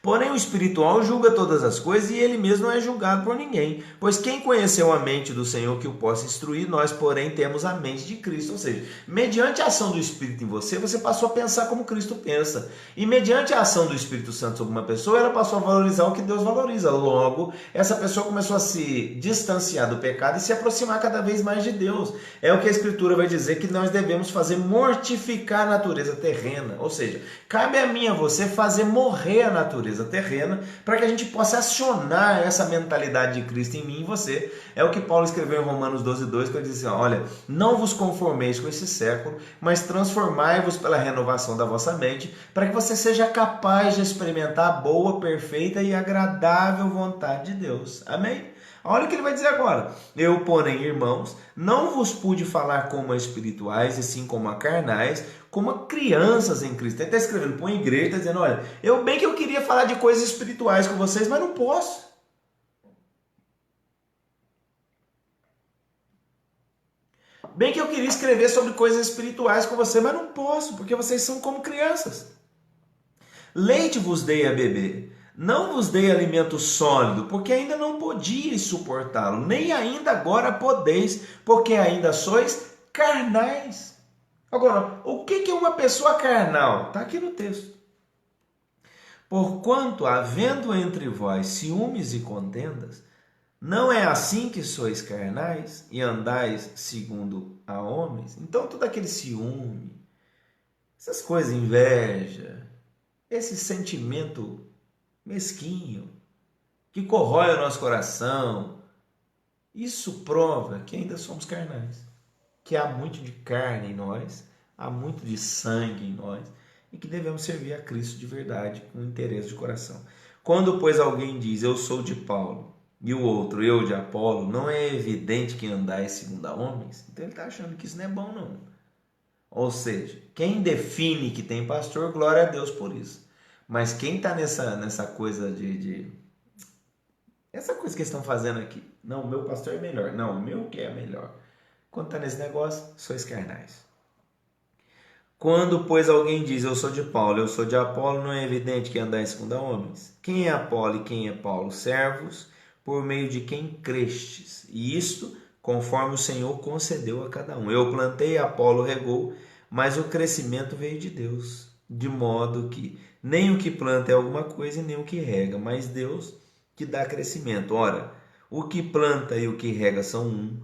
Porém, o espiritual julga todas as coisas e ele mesmo não é julgado por ninguém. Pois quem conheceu a mente do Senhor que o possa instruir, nós, porém, temos a mente de Cristo. Ou seja, mediante a ação do Espírito em você, você passou a pensar como Cristo pensa. E mediante a ação do Espírito Santo sobre uma pessoa, ela passou a valorizar o que Deus valoriza. Logo, essa pessoa começou a se distanciar do pecado e se aproximar cada vez mais de Deus. É o que a Escritura vai dizer que nós devemos fazer, mortificar a natureza terrena. Ou seja, cabe a mim e a você fazer morrer a natureza terrena, para que a gente possa acionar essa mentalidade de Cristo em mim e você. É o que Paulo escreveu em Romanos 12:2, que ele diz assim, olha, não vos conformeis com esse século, mas transformai-vos pela renovação da vossa mente, para que você seja capaz de experimentar a boa, perfeita e agradável vontade de Deus. Amém? Olha o que ele vai dizer agora. Eu, porém, irmãos, não vos pude falar como a espirituais, e sim como a carnais, como a crianças em Cristo. Ele está escrevendo para uma igreja, está dizendo, olha, eu bem que eu queria falar de coisas espirituais com vocês, mas não posso. Bem que eu queria escrever sobre coisas espirituais com vocês, mas não posso, porque vocês são como crianças. Leite vos dei a beber. Não vos dei alimento sólido, porque ainda não podíeis suportá-lo, nem ainda agora podeis, porque ainda sois carnais. Agora, o que é uma pessoa carnal? Está aqui no texto. Porquanto, havendo entre vós ciúmes e contendas, não é assim que sois carnais e andais segundo a homens? Então, todo aquele ciúme, essas coisas, inveja, esse sentimento mesquinho, que corrói o nosso coração, isso prova que ainda somos carnais, que há muito de carne em nós, há muito de sangue em nós, e que devemos servir a Cristo de verdade, com interesse de coração. Quando, pois, alguém diz, eu sou de Paulo, e o outro, eu de Apolo, não é evidente que andais segundo a homens? Então ele está achando que isso não é bom, não. Ou seja, quem define que tem pastor, glória a Deus por isso. Mas quem está nessa coisa essa coisa que eles estão fazendo aqui, não, o meu pastor é melhor, não, o meu que é melhor. Quando está nesse negócio, sois carnais. Quando, pois, alguém diz, eu sou de Paulo, eu sou de Apolo, não é evidente que andais segundo a homens? Quem é Apolo e quem é Paulo? Servos, por meio de quem crestes. E isto, conforme o Senhor concedeu a cada um. Eu plantei, Apolo regou, mas o crescimento veio de Deus. De modo que nem o que planta é alguma coisa e nem o que rega, mas Deus que dá crescimento. Ora, o que planta e o que rega são um,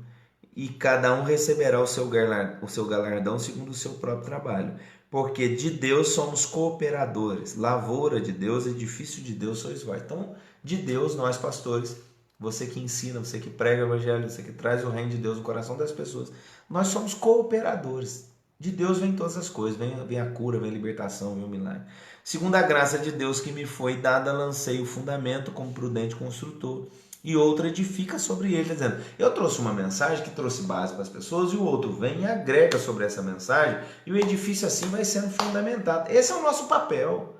e cada um receberá o seu galardão segundo o seu próprio trabalho. porque de Deus somos cooperadores, lavoura de Deus, edifício de Deus sois vós. Então, de Deus, nós pastores, você que ensina, você que prega o evangelho, você que traz o reino de Deus no coração das pessoas, nós somos cooperadores. De Deus vem todas as coisas, vem a cura, vem a libertação, vem o milagre. Segundo a graça de Deus que me foi dada, lancei o fundamento como prudente construtor, e outro edifica sobre ele, dizendo, eu trouxe uma mensagem que trouxe base para as pessoas, e o outro vem e agrega sobre essa mensagem, e o edifício assim vai sendo fundamentado. Esse é o nosso papel.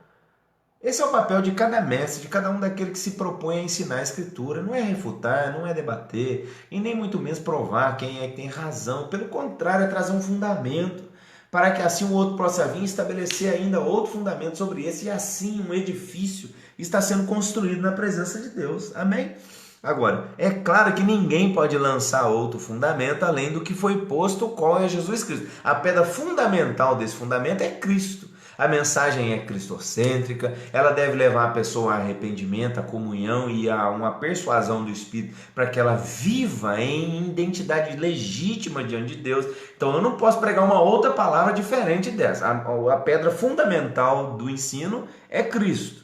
Esse é o papel de cada mestre, de cada um daquele que se propõe a ensinar a Escritura. Não é refutar, não é debater, e nem muito menos provar quem é que tem razão. Pelo contrário, é trazer um fundamento, para que assim o outro possa vir estabelecer ainda outro fundamento sobre esse, e assim um edifício está sendo construído na presença de Deus. Amém? Agora, é claro que ninguém pode lançar outro fundamento além do que foi posto, qual é Jesus Cristo. A pedra fundamental desse fundamento é Cristo. A mensagem é cristocêntrica, ela deve levar a pessoa a arrependimento, a comunhão e a uma persuasão do Espírito para que ela viva em identidade legítima diante de Deus. Então eu não posso pregar uma outra palavra diferente dessa. A pedra fundamental do ensino é Cristo.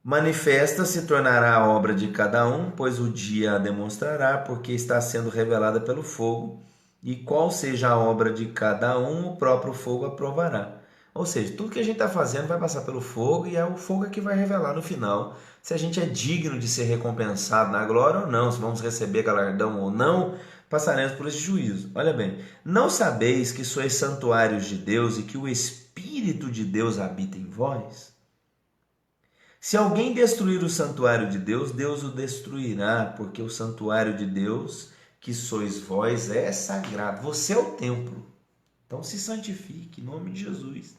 Manifesta se tornará a obra de cada um, pois o dia a demonstrará, porque está sendo revelada pelo fogo. E qual seja a obra de cada um, o próprio fogo aprovará. Ou seja, tudo que a gente está fazendo vai passar pelo fogo, e é o fogo que vai revelar no final se a gente é digno de ser recompensado na glória ou não, se vamos receber galardão ou não, passaremos por esse juízo. Olha bem, não sabeis que sois santuários de Deus e que o Espírito de Deus habita em vós? Se alguém destruir o santuário de Deus, Deus o destruirá, porque o santuário de Deus, que sois vós, é sagrado. Você é o templo. Então se santifique, em nome de Jesus.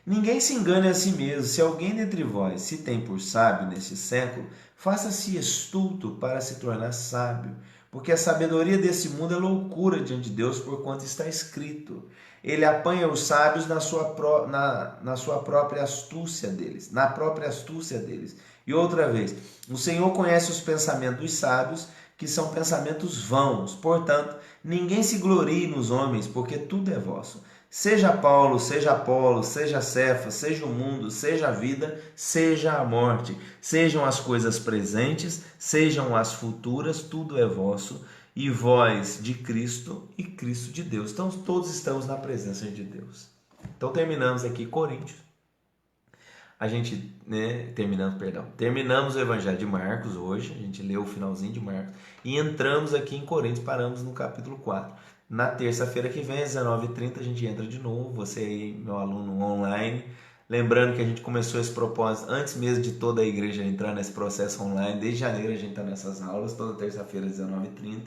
Ninguém se engane a si mesmo. Se alguém dentre vós se tem por sábio neste século, faça-se estulto para se tornar sábio. Porque a sabedoria desse mundo é loucura diante de Deus, porquanto está escrito. Ele apanha os sábios na sua própria astúcia deles. Na própria astúcia deles. E outra vez, o Senhor conhece os pensamentos dos sábios, que são pensamentos vãos. Portanto, ninguém se glorie nos homens, porque tudo é vosso. Seja Paulo, seja Apolo, seja Cefas, seja o mundo, seja a vida, seja a morte. Sejam as coisas presentes, sejam as futuras, tudo é vosso. E vós de Cristo e Cristo de Deus. Então, todos estamos na presença de Deus. Então, terminamos aqui Coríntios. Terminamos o Evangelho de Marcos hoje, a gente leu o finalzinho de Marcos, e entramos aqui em Coríntios, paramos no capítulo 4. Na terça-feira que vem, às 19h30, a gente entra de novo, você aí, meu aluno online, lembrando que a gente começou esse propósito antes mesmo de toda a igreja entrar nesse processo online, desde janeiro a gente está nessas aulas, toda terça-feira às 19h30,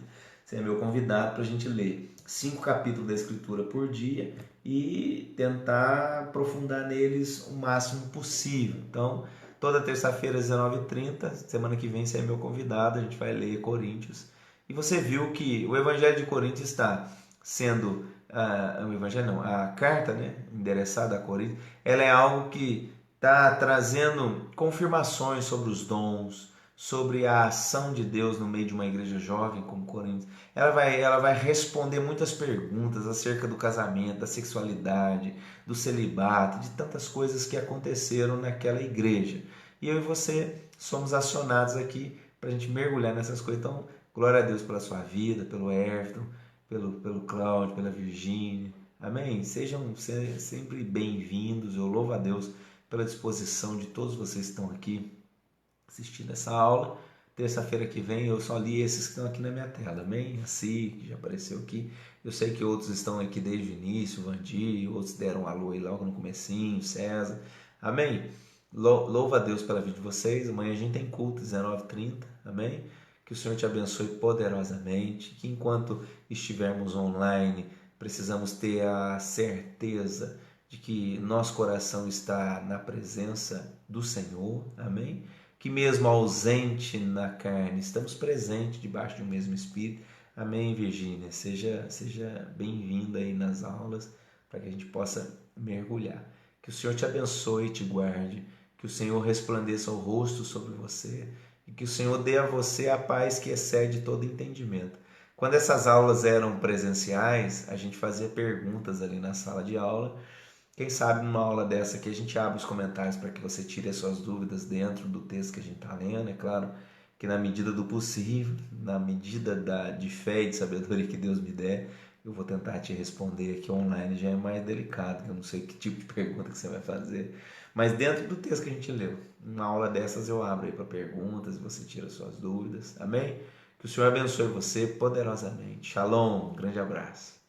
você é meu convidado para a gente ler 5 capítulos da Escritura por dia e tentar aprofundar neles o máximo possível. Então, toda terça-feira às 19h30, semana que vem você é meu convidado, a gente vai ler Coríntios. E você viu que o Evangelho de Coríntios está sendo, a carta, endereçada a Coríntios, ela é algo que está trazendo confirmações sobre os dons, sobre a ação de Deus no meio de uma igreja jovem como Coríntios. Ela vai responder muitas perguntas acerca do casamento, da sexualidade, do celibato, de tantas coisas que aconteceram naquela igreja. E eu e você somos acionados aqui para a gente mergulhar nessas coisas. Então, glória a Deus pela sua vida, pelo Everton, pelo Cláudio, pela Virgínia. Amém? Sejam sempre bem-vindos. Eu louvo a Deus pela disposição de todos vocês que estão aqui assistindo essa aula. Terça-feira que vem eu só li esses que estão aqui na minha tela, amém? Assim, que já apareceu aqui. Eu sei que outros estão aqui desde o início, o Vandir, outros deram um alô aí logo no comecinho, César, amém? Louva a Deus pela vida de vocês. Amanhã a gente tem culto, 19h30, amém? Que o Senhor te abençoe poderosamente, que enquanto estivermos online, precisamos ter a certeza de que nosso coração está na presença do Senhor, amém? Que mesmo ausente na carne, estamos presentes debaixo de um mesmo Espírito. Amém, Virgínia? Seja bem-vinda aí nas aulas, para que a gente possa mergulhar. Que o Senhor te abençoe e te guarde, que o Senhor resplandeça o rosto sobre você, e que o Senhor dê a você a paz que excede todo entendimento. Quando essas aulas eram presenciais, a gente fazia perguntas ali na sala de aula. Quem sabe numa aula dessa que a gente abre os comentários para que você tire as suas dúvidas dentro do texto que a gente está lendo. É claro que na medida do possível, na medida de fé e de sabedoria que Deus me der, eu vou tentar te responder aqui online. Já é mais delicado, que eu não sei que tipo de pergunta que você vai fazer. Mas dentro do texto que a gente leu, uma aula dessas eu abro aí para perguntas e você tira as suas dúvidas. Amém? Que o Senhor abençoe você poderosamente. Shalom, um grande abraço.